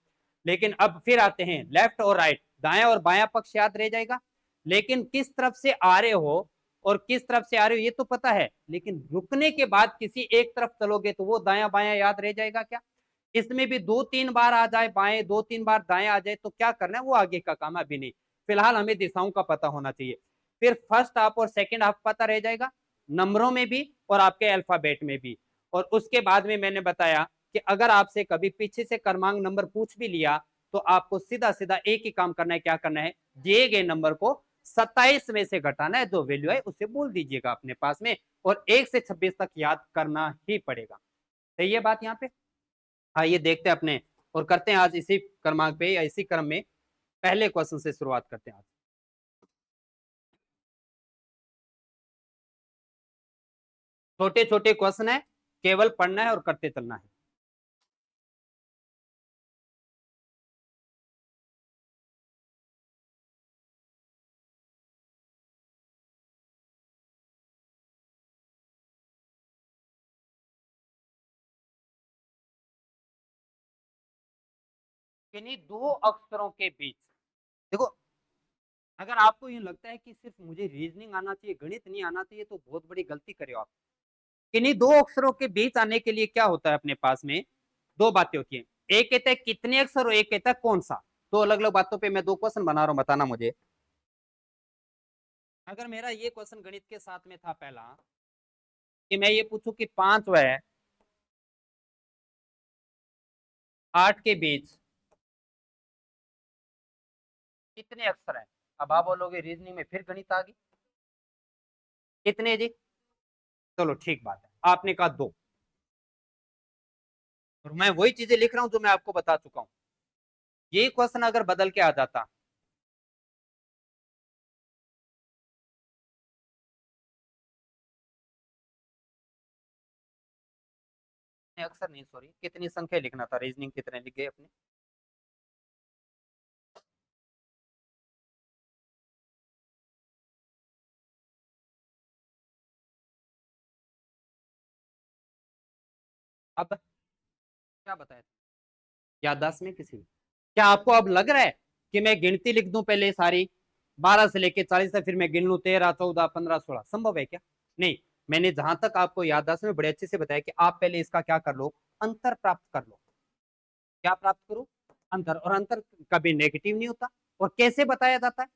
लेकिन अब फिर आते हैं लेफ्ट और राइट, दाया और बाया पक्ष याद रह जाएगा, लेकिन किस तरफ से आ रहे हो और किस तरफ से आ रहे हो ये तो पता है, लेकिन रुकने के बाद किसी एक तरफ चलोगे तो वो दाया बाया याद रह जाएगा क्या? इसमें भी 2 3 बार आ जाए बाएं, 2 3 बार दाएं आ जाए तो क्या करना है, वो आगे का काम है, अभी नहीं। फिलहाल हमें दिशाओं का पता होना चाहिए। फिर फर्स्ट हाफ और सेकंड हाफ पता रह जाएगा, नंबरों में भी और आपके अल्फाबेट में भी। और उसके बाद में मैंने बताया कि अगर आपसे कभी पीछे से क्रमांक नंबर पूछ भी लिया तो आपको सीधा सीधा एक ही काम करना है, क्या करना है, दिए गए नंबर को 27 में से घटाना है, जो वैल्यू है उसे बोल दीजिएगा अपने पास में, और 1 से 26 तक याद करना ही पड़ेगा। सही है बात यहाँ पे? आइए देखते हैं अपने, और करते हैं आज इसी क्रमांक पे या इसी क्रम में पहले क्वेश्चन से शुरुआत करते हैं आज। छोटे छोटे क्वेश्चन है, केवल पढ़ना है और करते चलना है। किन्हीं दो अक्षरों के बीच, देखो अगर आपको ये लगता है कि सिर्फ मुझे रीजनिंग आना चाहिए, गणित नहीं आना चाहिए, तो बहुत बड़ी गलती करे हो आप। किन्हीं दो अक्षरों के बीच आने के लिए क्या होता है, अपने पास में दो बातें होती हैं। एक कहता है कितने अक्षर और एक कहता है कौन सा। दो अलग अलग बातों पे मैं दो क्वेश्चन बना रहा हूं, बताना मुझे। अगर मेरा ये क्वेश्चन गणित के साथ में था पहला, कि मैं ये पूछूं कि 5 व 8 के बीच कितने अक्षर हैं, अब आप बोलोगे रीजनिंग में फिर गणित आ गई, कितने जी? चलो ठीक बात है, आपने कहा दो, और मैं वही चीजें लिख रहा हूं जो मैं आपको बता चुका हूं। ये क्वेश्चन अगर बदल के आ जाता, अक्षर नहीं सॉरी, कितनी संख्या लिखना था, रीजनिंग कितने लिख गए अपने। अब क्या बताया, याददाश्त में किसी, क्या आपको अब लग रहा है कि मैं गिनती लिख दूं पहले सारी 12 से लेके 40 तक, फिर मैं गिन लूं 13 14 15 16, संभव है क्या? नहीं। मैंने जहां तक आपको याददाश्त में बड़े अच्छे से बताया कि आप पहले इसका क्या कर लो, अंतर प्राप्त कर लो। क्या प्राप्त करो? अंतर। और अंतर कभी नेगेटिव नहीं होता। और कैसे बताया जाता है?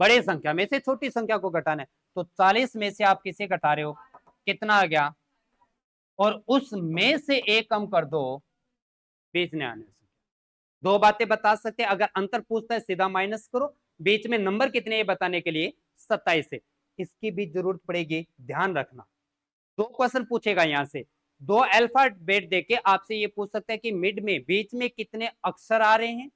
बड़े संख्या में से छोटी संख्या को घटाना है। तो 40 में से आप किसे घटा रहे हो, कितना आ गया, और उसमें से एक कम कर दो बीच में आने से। दो बातें बता सकते हैं, अगर अंतर पूछता है सीधा माइनस करो, बीच में नंबर कितने ये बताने के लिए 27 है। इसकी भी जरूरत पड़ेगी, ध्यान रखना। दो क्वेश्चन पूछेगा यहां से, दो अल्फाबेट देके आपसे ये पूछ सकता है कि मिड में बीच में कितने अक्षर आ रहे हैं,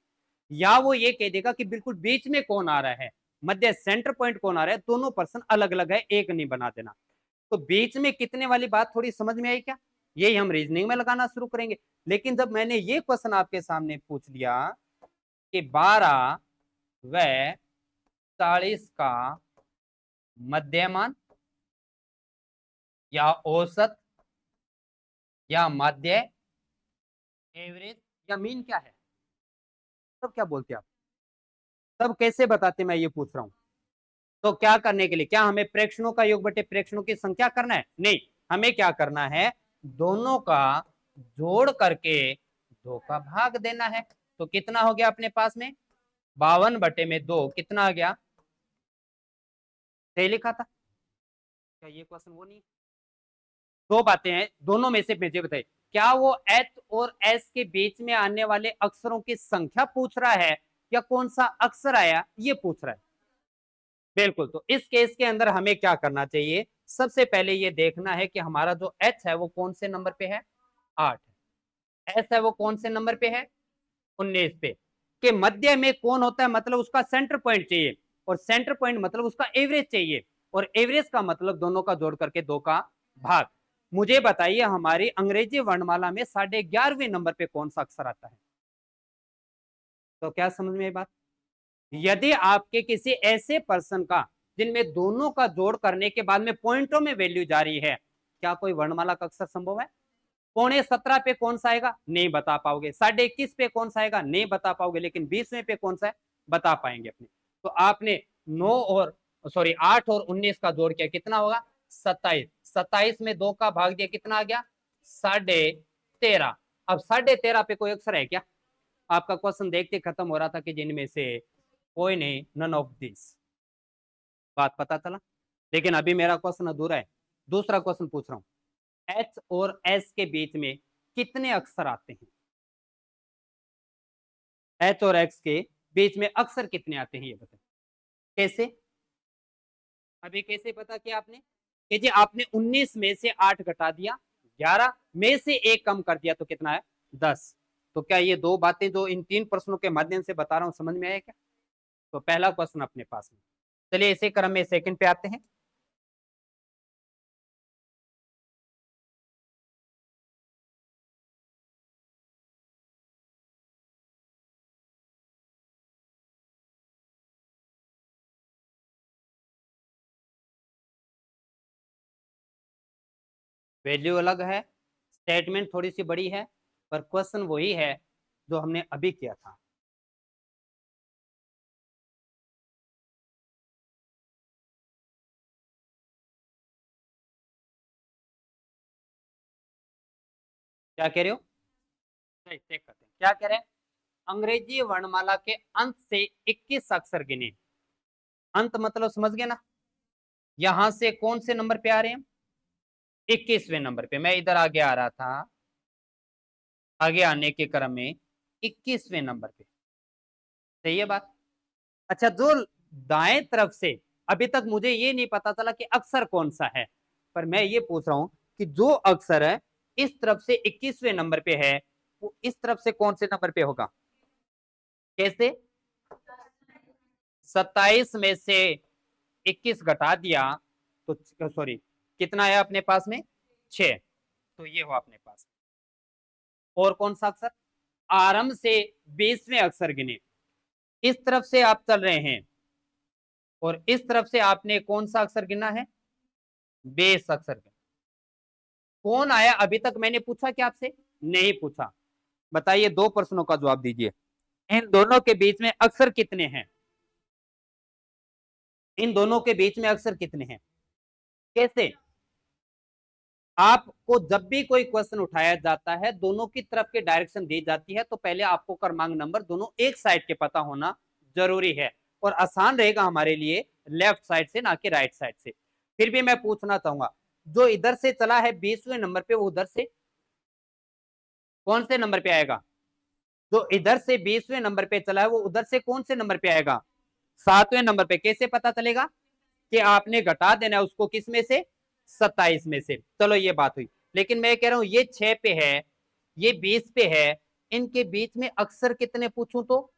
या वो ये कह देगा कि बिल्कुल बीच में कौन आ रहा है, मध्य सेंटर पॉइंट कौन आ रहा है। दोनों पर्सन अलग अलग है, एक नहीं बना देना। तो बीच में कितने वाली बात थोड़ी समझ में आई क्या? यही हम रीजनिंग में लगाना शुरू करेंगे। लेकिन जब मैंने ये क्वेश्चन आपके सामने पूछ लिया कि 12 व 40 का मध्यमान या औसत या मध्य, एवरेज या मीन क्या है, तब क्या बोलते आप? तब कैसे बताते, मैं ये पूछ रहा हूं। तो क्या करने के लिए, क्या हमें प्रेक्षणों का योग बटे प्रेक्षणों की संख्या करना है? नहीं। हमें क्या करना है, दोनों का जोड़ करके दो का भाग देना है। तो कितना हो गया अपने पास में, 52 बटे में 2, कितना आ गया? सही लिखा था क्या? ये क्वेश्चन वो नहीं, दो बातें हैं, दोनों में से मुझे बताइए, क्या वो एच और एस के बीच में आने वाले अक्षरों की संख्या पूछ रहा है, या कौन सा अक्षर आया ये पूछ रहा है? बिल्कुल। तो इस केस के अंदर हमें क्या करना चाहिए, सबसे पहले ये देखना है कि हमारा जो एच है वो कौन से नंबर पे है, 8। एस है वो कौन से नंबर पे है, 19 पे। के मध्य में कौन होता है, मतलब उसका सेंटर पॉइंट चाहिए, और सेंटर पॉइंट मतलब उसका एवरेज चाहिए, और एवरेज का मतलब दोनों का जोड़ करके दो का भाग। मुझे बताइए हमारी अंग्रेजी वर्णमाला में 11.5वें नंबर पे कौन सा अक्षर आता है? तो क्या समझ में ये बात? यदि आपके किसी ऐसे पर्सन का जिनमें दोनों का जोड़ करने के बाद में पॉइंटों में वैल्यू जा रही है, क्या कोई वर्णमाला का अक्षर संभव है? 17.25 पे कौन सा आएगा, नहीं बता पाओगे। 21.5 पे कौन सा आएगा, नहीं बता पाओगे। लेकिन 20वें पे कौन सा है, बता पाएंगे अपने। तो आपने 9 और सॉरी 8 और 19 का जोड़ किया, कितना होगा, 27। 27 में 2 का भाग दिया, कितना आ गया, 13.5। अब 13.5 पे कोई अक्षर है क्या? आपका क्वेश्चन देखते खत्म हो रहा था कि जिनमें से कोई नहीं, नन ऑफ दिस। बात पता चला? लेकिन अभी मेरा क्वेश्चन अधूरा है, दूसरा क्वेश्चन पूछ रहा हूं, एच और एस के बीच में कितने अक्षर आते हैं? एच और एक्स के बीच में अक्षर कितने आते हैं, ये बताएं। कैसे? अभी कैसे पता किया आपने, कि जी आपने 19 में से 8 घटा दिया, 11 में से एक कम कर दिया, तो कितना है, 10। तो क्या ये दो बातें जो इन तीन प्रश्नों के माध्यम से बता रहा हूं समझ में आया क्या? तो पहला क्वेश्चन अपने पास में। चलिए इसी क्रम में सेकंड पे आते हैं। वैल्यू अलग है, स्टेटमेंट थोड़ी सी बड़ी है, पर क्वेश्चन वही है जो हमने अभी किया था। क्या कह रहे हो? चेक करते हैं क्या कह रहे हैं। अंग्रेजी वर्णमाला के अंत से 21 अक्षर गिने। अंत मतलब समझ गए ना, यहां से कौन से नंबर पे आ रहे हैं? 21वें नंबर पे। मैं इधर आगे आ रहा था, आगे आने के क्रम में 21वें नंबर पे। सही है बात। अच्छा, जो दाएं तरफ से, अभी तक मुझे ये नहीं पता चला कि अक्षर कौन सा है, पर मैं ये पूछ रहा हूं कि जो अक्षर है इस तरफ से 21वें नंबर पे है, वो इस तरफ से कौन से नंबर पे होगा? कैसे? 27 में से 21 घटा दिया तो, सॉरी, कितना है अपने पास में? 6। तो ये हो अपने पास। और कौन सा अक्षर? आरंभ से 20वें अक्षर गिने। इस तरफ से आप चल रहे हैं और इस तरफ से आपने कौन सा अक्षर गिना है? 20 अक्षर गिना। कौन आया अभी तक मैंने पूछा क्या आपसे? नहीं पूछा। बताइए, दो प्रश्नों का जवाब दीजिए। इन दोनों के बीच में अक्षर कितने हैं? इन दोनों के बीच में अक्षर कितने हैं? कैसे? आपको जब भी कोई क्वेश्चन उठाया जाता है, दोनों की तरफ की डायरेक्शन दी जाती है, तो पहले आपको क्रमांक नंबर दोनों एक साइड के पता होना जरूरी है, और आसान रहेगा हमारे लिए लेफ्ट साइड से, ना कि राइट साइड से। फिर भी मैं पूछना चाहूंगा, जो इधर से चला है 20वें नंबर पे, वो उधर से कौन से नंबर पे आएगा? जो इधर से 20वें नंबर पे चला है, वो उधर से कौन से नंबर पे आएगा? 7वें नंबर पे। कैसे पता चलेगा? कि आपने घटा देना है उसको, किस में से? 27 में से। चलो ये बात हुई। लेकिन मैं कह रहा हूं ये 6 पे है, ये 20 पे है, इनके बीच में अक्षर कितने पूछूं तो?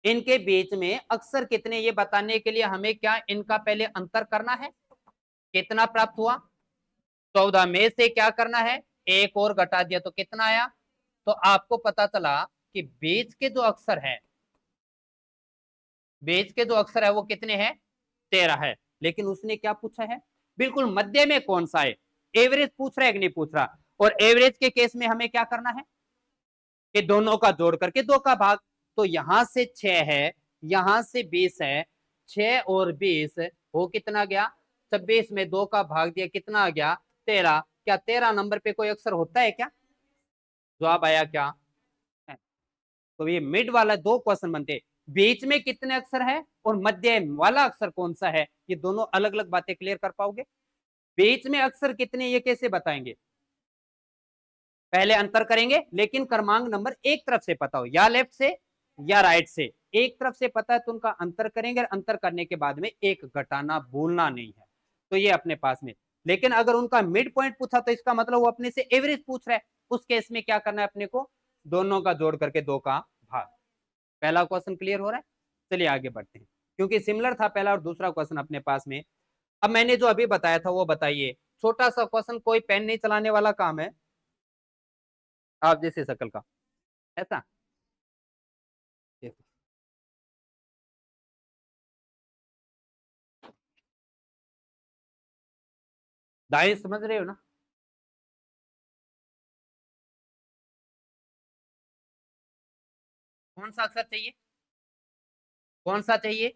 इनके बीच में अक्षर कितने, ये बताने के लिए हमें क्या इनका पहले अंतर करना है। कितना प्राप्त हुआ? 14 में से क्या करना है? एक और घटा दिया तो कितना आया? तो आपको पता चला कि बीच के जो अक्षर है, बीच के जो अक्षर है वो कितने हैं? 13 है। लेकिन उसने क्या पूछा है? बिल्कुल मध्य में कौन सा है। एवरेज पूछ रहा है कि नहीं पूछ रहा? और एवरेज के केस में हमें क्या करना है? कि दोनों का जोड़ करके दो का भाग। तो यहां से 6 है, यहां से 20 है, 6 और 20 हो कितना गया? 26 में 2 का भाग दिया, कितना आ गया? 13। क्या 13 नंबर पे कोई अक्षर होता है क्या? जवाब आया क्या? तो ये मिड वाला दो क्वेश्चन बनते हैं। बीच में कितने अक्षर है और मध्य वाला अक्षर कौन सा है, ये दोनों अलग अलग बातें क्लियर कर पाओगे? बीच में अक्षर कितने, ये कैसे बताएंगे? पहले अंतर करेंगे, लेकिन क्रमांक नंबर एक तरफ से पता हो, या लेफ्ट से या राइट से। एक तरफ से पता है तो उनका अंतर करेंगे, अंतर करने के बाद में एक घटाना भूलना नहीं है। तो ये अपने पास में। लेकिन अगर उनका मिड पॉइंट पूछा तो इसका मतलब वो अपने से एवरेज पूछ रहा है। उस केस में क्या करना है अपने को? दोनों का जोड़ करके दो का भाग। पहला क्वेश्चन क्लियर हो रहा है? चलिए आगे बढ़ते हैं, क्योंकि सिमिलर था पहला और दूसरा क्वेश्चन अपने पास में। अब मैंने जो अभी बताया था वो बताइए। छोटा सा क्वेश्चन, कोई पेन नहीं चलाने वाला काम है, आप जैसे शकल का, ऐसा। दाएं समझ रहे हो ना? कौन सा अक्षर चाहिए? कौन सा चाहिए?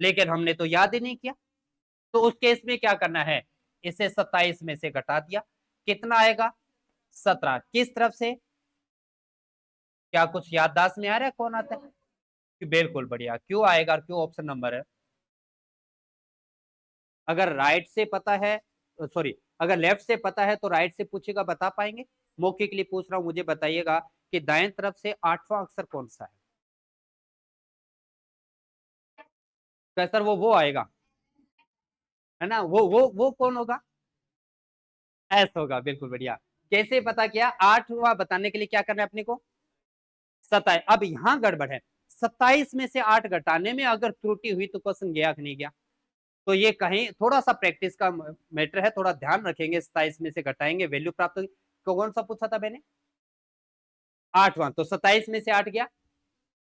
लेकिन हमने तो याद ही नहीं किया। तो उस केस में क्या करना है? इसे 27 में से घटा दिया, कितना आएगा? 17। किस तरफ से? क्या कुछ याददाश्त में आ रहा है कौन आता है? बिल्कुल बढ़िया। क्यों आएगा? क्यों ऑप्शन नंबर है? अगर राइट से पता है, सॉरी, अगर लेफ्ट से पता है तो राइट से पूछेगा, बता पाएंगे? मौके के लिए पूछ रहा हूं, मुझे बताइएगा कि दाएं तरफ से 8वां अक्षर कौन सा है? तो सर वो आएगा, है ना? वो कौन होगा? एस होगा। बिल्कुल बढ़िया। कैसे पता किया? 8वां बताने के लिए क्या करना है अपने को? 27। अब यहां गड़बड़ है, 27 में से 8 घटाने में अगर त्रुटि हुई तो क्वेश्चन गया कि नहीं गया? तो ये कहीं थोड़ा सा प्रैक्टिस का मैटर है, थोड़ा ध्यान रखेंगे। 27 में से घटाएंगे, वैल्यू प्राप्त होगी। कौन सा पूछा था मैंने? 8वां। तो 27 में से 8 गया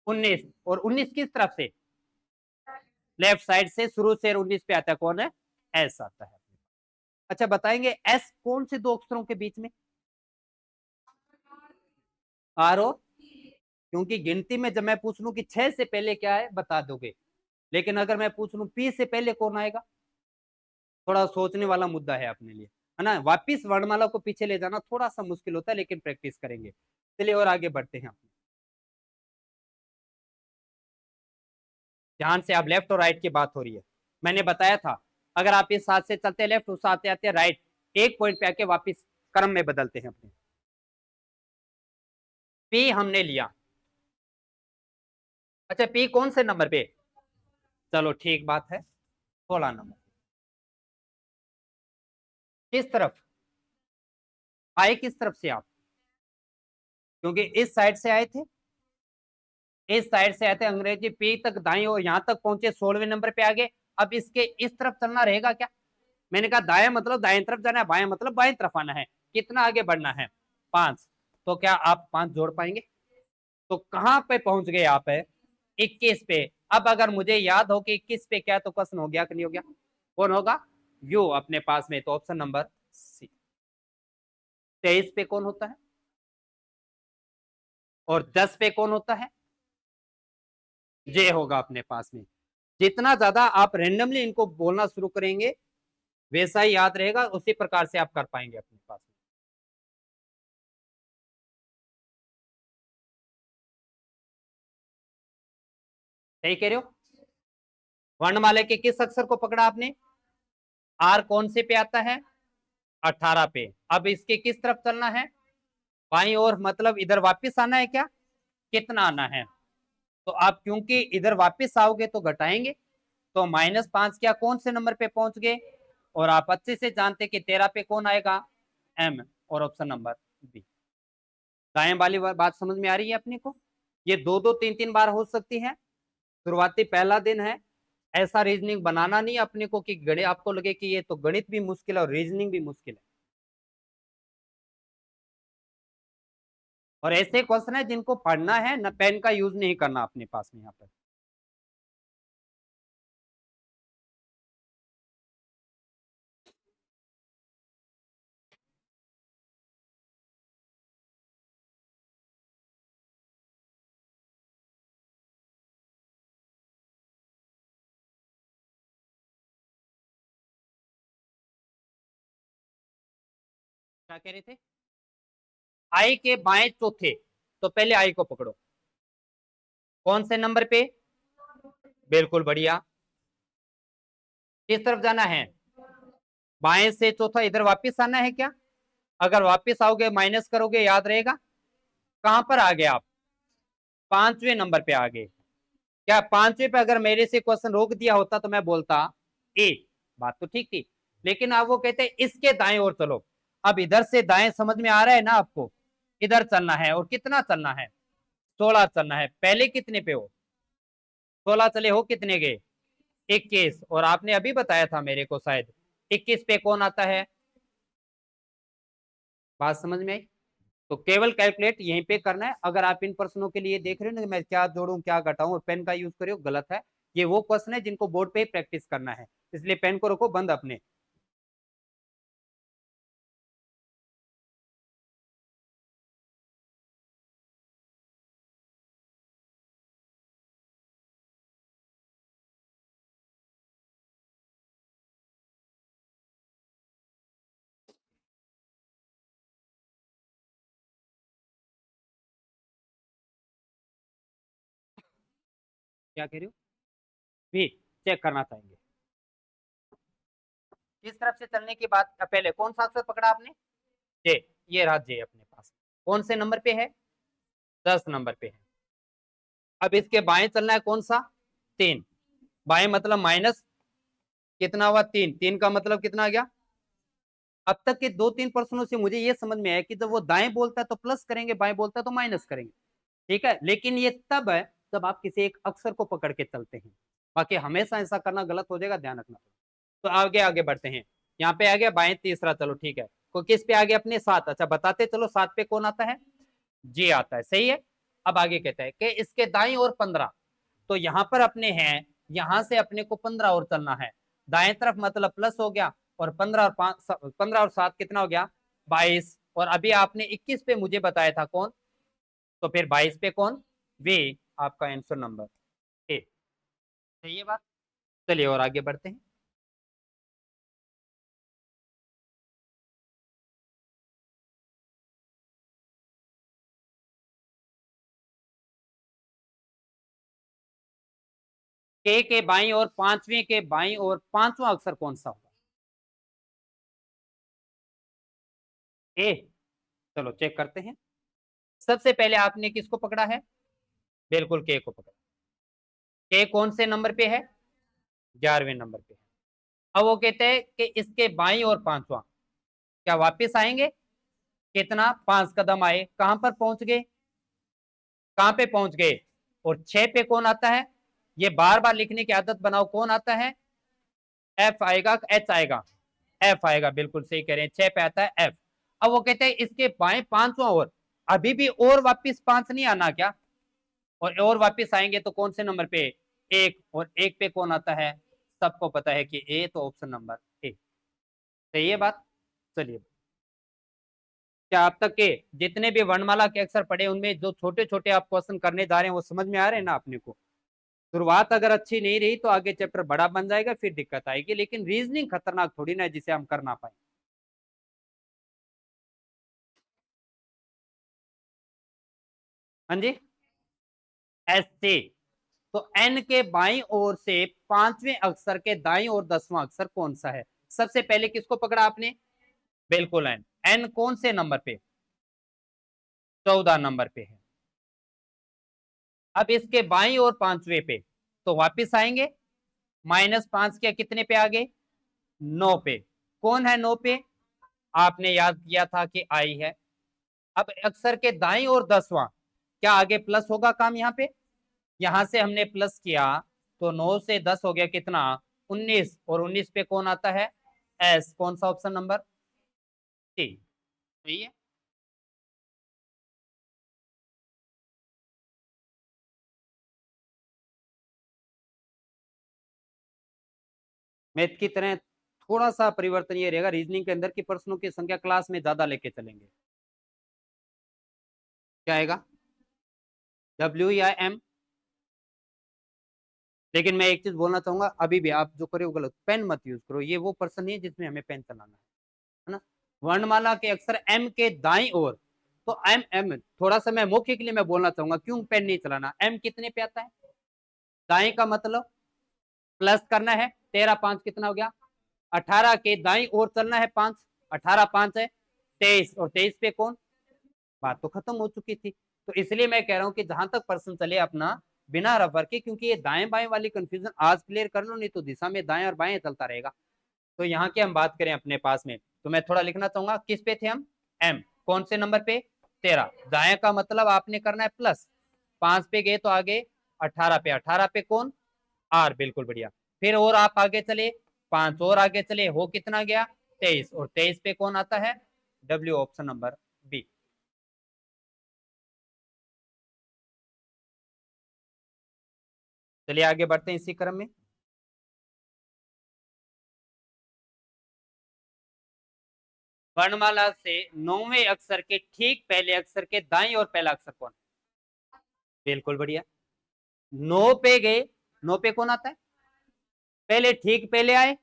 19, और 19 किस तरफ से? लेफ्ट साइड से, शुरू से 19 पे आता है, कौन है? एस आता है। अच्छा बताएंगे एस कौन से दो अक्षरों के बीच में? आर और, क्योंकि गिनती में जब मैं पूछ लूं कि 6 से पहले क्या है बता दोगे, लेकिन अगर मैं पूछ लूं पी से पहले कौन आएगा, थोड़ा सोचने वाला मुद्दा है अपने लिए, है ना। वापिस वर्णमाला को पीछे ले जाना थोड़ा सा मुश्किल होता है, लेकिन प्रैक्टिस करेंगे। चलिए और आगे बढ़ते हैं अपने, ध्यान से। आप लेफ्ट और राइट की बात हो रही है, मैंने बताया था अगर आप इस हाथ से चलते लेफ्ट, उस हाथ से आते राइट, एक पॉइंट पे आके वापिस क्रम में बदलते हैं अपने। पी हमने लिया, अच्छा पी कौन से नंबर पे? चलो ठीक बात है, 16 नंबर। किस तरफ आए, किस तरफ से आप? क्योंकि इस साइड से आए थे, इस साइड से आए थे, अंग्रेजी पी तक दाएं और यहां तक पहुंचे, 16वें नंबर पे आ गए। अब इसके इस तरफ चलना रहेगा क्या? मैंने कहा दाएं मतलब दाएं तरफ जाना है, बाएं मतलब बाएं तरफ आना है। कितना आगे बढ़ना है? 5। तो क्या आप 5 जोड़ पाएंगे? तो कहां पे पहुंच गए आप? है 21 पे। अब अगर मुझे याद हो कि 21 पे क्या, तो क्वेश्चन हो गया कि नहीं हो गया? कौन होगा? यू अपने पास में, तो ऑप्शन नंबर सी। 23 पे कौन होता है और 10 पे कौन होता है? जे होगा अपने पास में। जितना ज्यादा आप रेंडमली इनको बोलना शुरू करेंगे, वैसा ही याद रहेगा, उसी प्रकार से आप कर पाएंगे अपने पास में। सही कह रहे हो। वर्णमाला के किस अक्षर को पकड़ा आपने? आर कौन से पे आता है? 18 पे। अब इसके किस तरफ चलना है? बाईं ओर, मतलब इधर वापस आना है क्या? कितना आना है? तो आप क्योंकि इधर वापस आओगे तो घटाएंगे, तो -5 क्या कौन से नंबर पे पहुंच गए? और आप अच्छे से जानते कि 13 पे कौन आएगा? एम, और ऑप्शन नंबर बी। दाएं वाली बात समझ में आ रही है अपने को? ये दो दो तीन तीन बार हो सकती है, शुरुआती पहला दिन है। ऐसा रीजनिंग बनाना नहीं अपने को कि गणित आपको लगे कि ये तो गणित भी मुश्किल है और रीजनिंग भी मुश्किल है। और ऐसे क्वेश्चन है जिनको पढ़ना है ना, पेन का यूज नहीं करना अपने पास में यहाँ पर। क्या कह रहे थे? आई के बाएं चौथे, तो पहले आई को पकड़ो। कौन से नंबर पे? बिल्कुल बढ़िया। किस तरफ जाना है? बाएं से चौथा, इधर वापस आना है क्या? अगर वापस आओगे माइनस करोगे याद रहेगा। कहां पर आ गए आप? 5वें नंबर पे आ गए। क्या 5वें पे अगर मेरे से क्वेश्चन रोक दिया होता तो मैं बोलता ए, बात तो ठीक थी। लेकिन आप वो कहते इसके दाएं ओर चलो। अब इधर से दाएं समझ में आ रहा है ना आपको? इधर चलना है, और कितना चलना है? 16 चलना है। पहले कितने पे हो? 16 चले हो, कितने गए? 21। और आपने अभी बताया था मेरे को शायद 21 पे कौन आता है? बात समझ में आई? तो केवल कैलकुलेट यहीं पे करना है। अगर आप इन प्रश्नों के लिए देख रहे हो ना मैं क्या जोड़ूं क्या घटाऊं और पेन का यूज करो, गलत है। ये वो क्वेश्चन है जिनको बोर्ड पे ही प्रैक्टिस करना है, इसलिए पेन को रखो बंद अपने। क्या कह रहे हो? भी चेक करना चाहेंगे। किस तरफ से चलने की बात, पहले कौन सा अक्षर पकड़ा आपने? जे। ये रहा जे अपने पास। कौन से नंबर पे है? 10 नंबर पे है। अब इसके बाएं चलना है, कौन सा? 3। बाएं मतलब माइनस, कितना हुआ? 3। 3 का मतलब कितना आ गया? अब तक के 2-3 प्रश्नों से मुझे ये समझ में आया कि जब वो दाएं बोलता है तो प्लस करेंगे, बाएं बोलता है तो माइनस करेंगे। ठीक है, लेकिन ये तब है जब आप किसी एक अक्षर को पकड़ के चलते हैं। बाकी हमेशा ऐसा करना गलत हो जाएगा, ध्यान रखना। तो आगे आगे बढ़ते हैं। यहाँ पे आ गया बाएं तीसरा, चलो ठीक है। को किस पे आ गया अपने? 7। अच्छा बताते चलो, 7 पे कौन आता है? जी आता है, सही है। अब आगे कहता है कि इसके दाई और 15, तो यहाँ पर अपने हैं, यहां से अपने को 15 और चलना है। दाएं तरफ मतलब प्लस हो गया, और 15 और 7 कितना हो गया 22, और अभी आपने 21 पे मुझे बताया था कौन, तो फिर 22 पे कौन, वे आपका आंसर नंबर ए। सही है बात। चलिए और आगे बढ़ते हैं। के बाई और पांचवें के बाई और पांचवा अक्षर कौन सा होगा, ए। चलो चेक करते हैं। सबसे पहले आपने किसको पकड़ा है, बिल्कुल के को पकड़ा। के कौन से नंबर पे है, 11वें नंबर पे है। अब वो कहते हैं कि इसके बाई और पांचवा क्या वापस आएंगे, कितना 5 कदम आए, कहां पर पहुंच गए, कहां पे पहुंच गए, और 6 पे कौन आता है, ये बार बार लिखने की आदत बनाओ, कौन आता है, एफ आएगा, एच आएगा, एफ आएगा, बिल्कुल सही कह रहे हैं, 6 पे आता है एफ। अब वो कहते हैं इसके बाएं पांचवा, और अभी भी और वापिस 5 नहीं आना क्या, और वापिस आएंगे तो कौन से नंबर पे, एक, और एक पे कौन आता है, सबको पता है कि ए, तो ऑप्शन नंबर ए। सही है बात। चलिए, क्या आप तक के जितने भी वर्णमाला के अक्षर पढ़े उनमें जो छोटे छोटे आप क्वेश्चन करने जा रहे हैं वो समझ में आ रहे हैं ना अपने को। शुरुआत अगर अच्छी नहीं रही तो आगे चैप्टर बड़ा बन जाएगा, फिर दिक्कत आएगी, लेकिन रीजनिंग खतरनाक थोड़ी ना है जिसे हम कर ना पाए। हाँ जी, एस सी। तो एन के बाईं ओर से पांचवें अक्षर के दाईं ओर 10वां अक्षर कौन सा है, सबसे पहले किसको पकड़ा आपने, बिल्कुल एन। एन कौन से नंबर पे, 14 नंबर पे है। अब इसके बाईं ओर पांचवे पे, तो वापिस आएंगे, -5 के कितने पे आ गए, 9 पे। कौन है 9 पे, आपने याद किया था कि आई है। अब अक्षर के दाईं ओर 10वां, क्या आगे प्लस होगा काम, यहाँ पे यहां से हमने प्लस किया, तो 9 से 10 हो गया कितना, 19, और 19 पे कौन आता है, एस, कौन सा ऑप्शन नंबर, सी। सही है। मैथ की तरह थोड़ा सा परिवर्तन ये रहेगा, रीजनिंग के अंदर की प्रश्नों की संख्या क्लास में ज्यादा लेके चलेंगे। क्या आएगा, डब्ल्यू या एम। लेकिन मैं एक चीज बोलना चाहूंगा, अभी भी आप जो करो गलत, पेन मत यूज करो, ये वो पर्सन नहीं है जिसमें हमें पेन चलाना है ना। वर्णमाला के अक्षर एम के दाईं ओर, तो एम एम थोड़ा सा मैं मौखिक के लिए मैं बोलना चाहूंगा क्यों पेन नहीं चलाना, एम कितने पे आता है, दाएं का मतलब प्लस करना है, 13 5 कितना हो गया, 18 के दाईं ओर चलना है 5, 18 5 है 23, और 23 पे कौन, बात तो खत्म हो चुकी थी। तो इसलिए मैं कह रहा हूं कि जहां तक पर्सन चले अपना बिना रबर के, क्योंकि ये दाएं बाएं वाली कंफ्यूजन आज क्लियर कर लो, नहीं तो दिशा में दाएं और बाएं चलता रहेगा। तो यहाँ की हम बात करें अपने पास में, तो मैं थोड़ा लिखना चाहूंगा, किस पे थे हम, एम, कौन से नंबर पे, 13, दाएं का मतलब आपने करना है प्लस, 5 पे गए तो आगे 18 पे, 18 पे कौन, आर, बिल्कुल बढ़िया। फिर और आप आगे चले, 5 और आगे चले, हो कितना गया 23, और 23 पे कौन आता है, डब्ल्यू, ऑप्शन नंबर बी। चलिए आगे बढ़ते हैं इसी क्रम में। वर्णमाला से 9वें अक्षर के ठीक पहले अक्षर के दाईं और पहला अक्षर कौन, बिल्कुल बढ़िया। 9 पे गए, 9 पे कौन आता है, पहले ठीक पहले आए,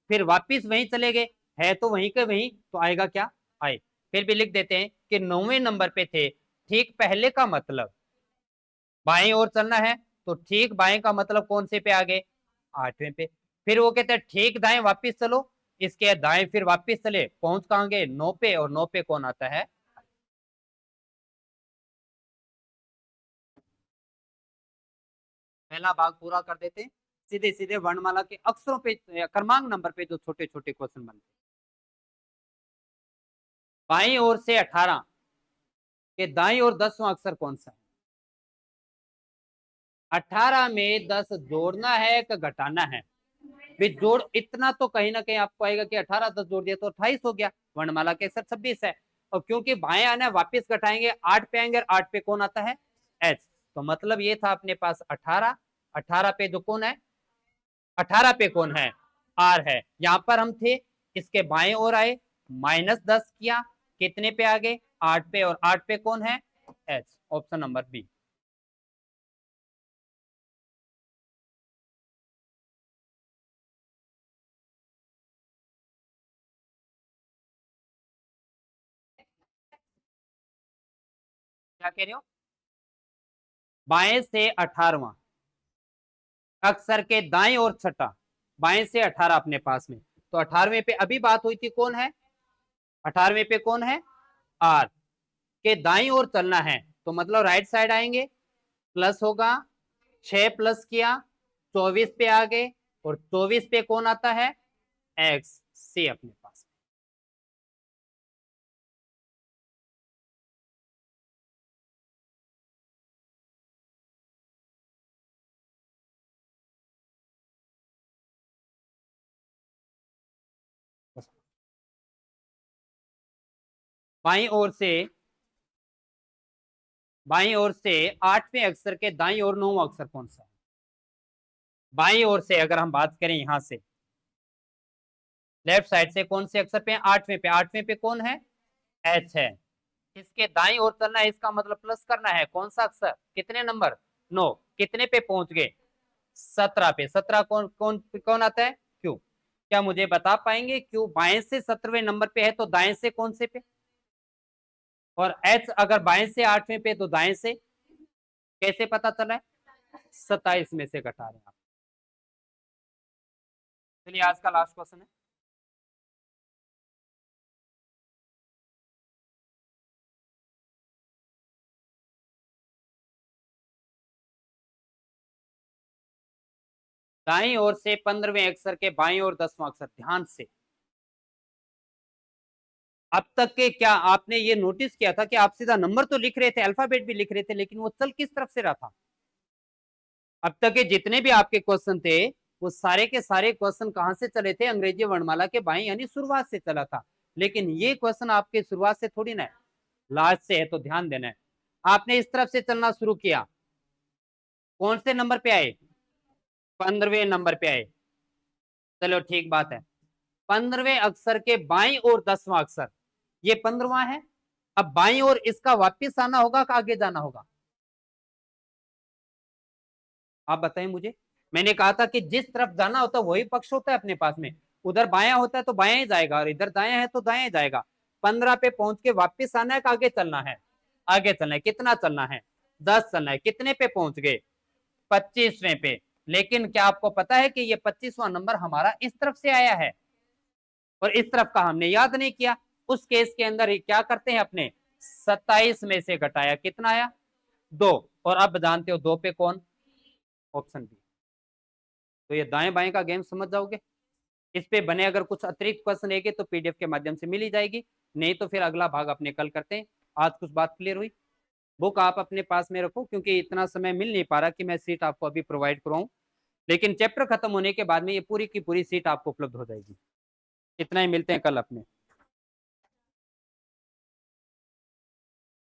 फिर वापिस वहीं चले गए, है तो वहीं के वहीं, तो आएगा क्या, आए। फिर भी लिख देते हैं कि 9वें नंबर पे थे, ठीक पहले का मतलब बाएं ओर चलना है, तो ठीक बाएं का मतलब कौन से पे आ गए, 8वें पे। फिर वो कहते हैं ठीक दाएं वापिस चलो, इसके दाएं फिर वापिस चले, पहुंच कहां गए 9 पे, और 9 पे कौन आता है। पहला भाग पूरा कर देते हैं, सीधे सीधे वर्णमाला के अक्षरों पे, क्रमांक नंबर पे जो छोटे छोटे क्वेश्चन बनते हैं। बाईं ओर से 18 के दाईं ओर 10वां अक्षर कौन सा है, 18 में 10 जोड़ना है कि घटाना है, भी जोड़ इतना तो कहीं ना कहीं आपको आएगा कि 18 10 जोड़ दिया तो 28 हो गया, वर्णमाला के अक्षर 26 है, और क्योंकि बाएं आना है वापिस घटाएंगे 8 पे आएंगे, 8 पे कौन आता है, एच। तो मतलब ये था अपने पास 18, 18 पे जो कौन है, 18 पे कौन है, आर है। यहां पर हम थे इसके बाएं ओर आए, -10 किया, कितने पे आ गए? 8 पे, और 8 पे कौन है? एच। Option number B. क्या कह रहे हो? बाएं से 18वां अक्षर के दाएं और छठा, बाएं से 18 अपने पास में, तो 18वें पे अभी बात हुई थी, कौन है? 18वें पे कौन है? आर। के दाईं ओर चलना है, तो मतलब राइट साइड आएंगे, प्लस होगा, 6 प्लस किया, 24 पे आ गए, और 24 पे कौन आता है? एक्स। सी अपने पास। बाईं ओर से, बाईं ओर से 8वें अक्षर के दाईं ओर 9वां अक्षर कौन सा है? बाईं ओर से अगर हम बात करें यहां से, लेफ्ट साइड से कौन से अक्षर पे? 8वें पे। 8वें पे कौन है? एच है। इसके दाईं ओर चलना है, इसका मतलब प्लस करना है। कौन सा अक्षर? कितने नंबर? 9। कितने पे पहुंच गए? 17 पे। 17 कौन कौन कौन आता है? क्यू। क्या मुझे बता पाएंगे क्यू बाएं से 17वें नंबर पे है तो दाएं से कौन से पे? और एच अगर बाएं से 8वें पे तो दाएं से? कैसे पता चला है? 27 में से घटा रहे हैं आप। चलिए आज का लास्ट क्वेश्चन है। दाईं ओर से 15वें अक्षर के बाईं ओर 10वां अक्षर, ध्यान से। अब तक के क्या आपने ये नोटिस किया था कि आप सीधा नंबर तो लिख रहे थे, अल्फाबेट भी लिख रहे थे, लेकिन वो चल किस तरफ से रहा था? अब तक के जितने भी आपके क्वेश्चन थे, वो सारे के सारे क्वेश्चन कहां से चले थे? अंग्रेजी वर्णमाला के बाएं यानी शुरुआत से चला था। लेकिन ये क्वेश्चन आपके शुरुआत से थोड़ी ना है, लास्ट से है, तो ध्यान देना है। आपने इस तरफ से चलना शुरू किया, कौन से नंबर पे आए? 15वें नंबर पे आए। चलो ठीक बात है। 15वें अक्षर के बाईं ओर 10वां अक्षर, ये 15वां है। अब बाईं ओर इसका वापिस आना होगा कि आगे जाना होगा? आप बताएं मुझे। मैंने कहा था कि जिस तरफ जाना होता है वही पक्ष होता है अपने पास में। उधर बायां होता है तो बायां ही जाएगा, और इधर दायां है तो दायां ही जाएगा। 15 पे पहुंच के वापिस आना है कि आगे चलना है? आगे चलना है। कितना चलना है? 10 चलना है। कितने पे पहुंच गए? 25वें पे। लेकिन क्या आपको पता है कि ये 25वां नंबर हमारा इस तरफ से आया है, और इस तरफ का हमने याद नहीं किया। उस केस के अंदर क्या करते हैं अपने? 27 में से घटाया, कितना आया? 2। और अब जानते हो 2 पे कौन? Option B. तो ये दाएं बाएं का गेम समझ जाओगे। इस पे बने अगर कुछ अतिरिक्त क्वेश्चन है तो पीडीएफ के माध्यम से मिल ही जाएगी, नहीं तो फिर अगला भाग अपने कल करते हैं। आज कुछ बात क्लियर हुई? बुक आप अपने पास में रखो, क्योंकि इतना समय मिल नहीं पा रहा कि मैं सीट आपको अभी प्रोवाइड कराऊं, लेकिन चैप्टर खत्म होने के बाद में ये पूरी की पूरी सीट आपको उपलब्ध हो जाएगी। इतना ही, मिलते हैं कल अपने।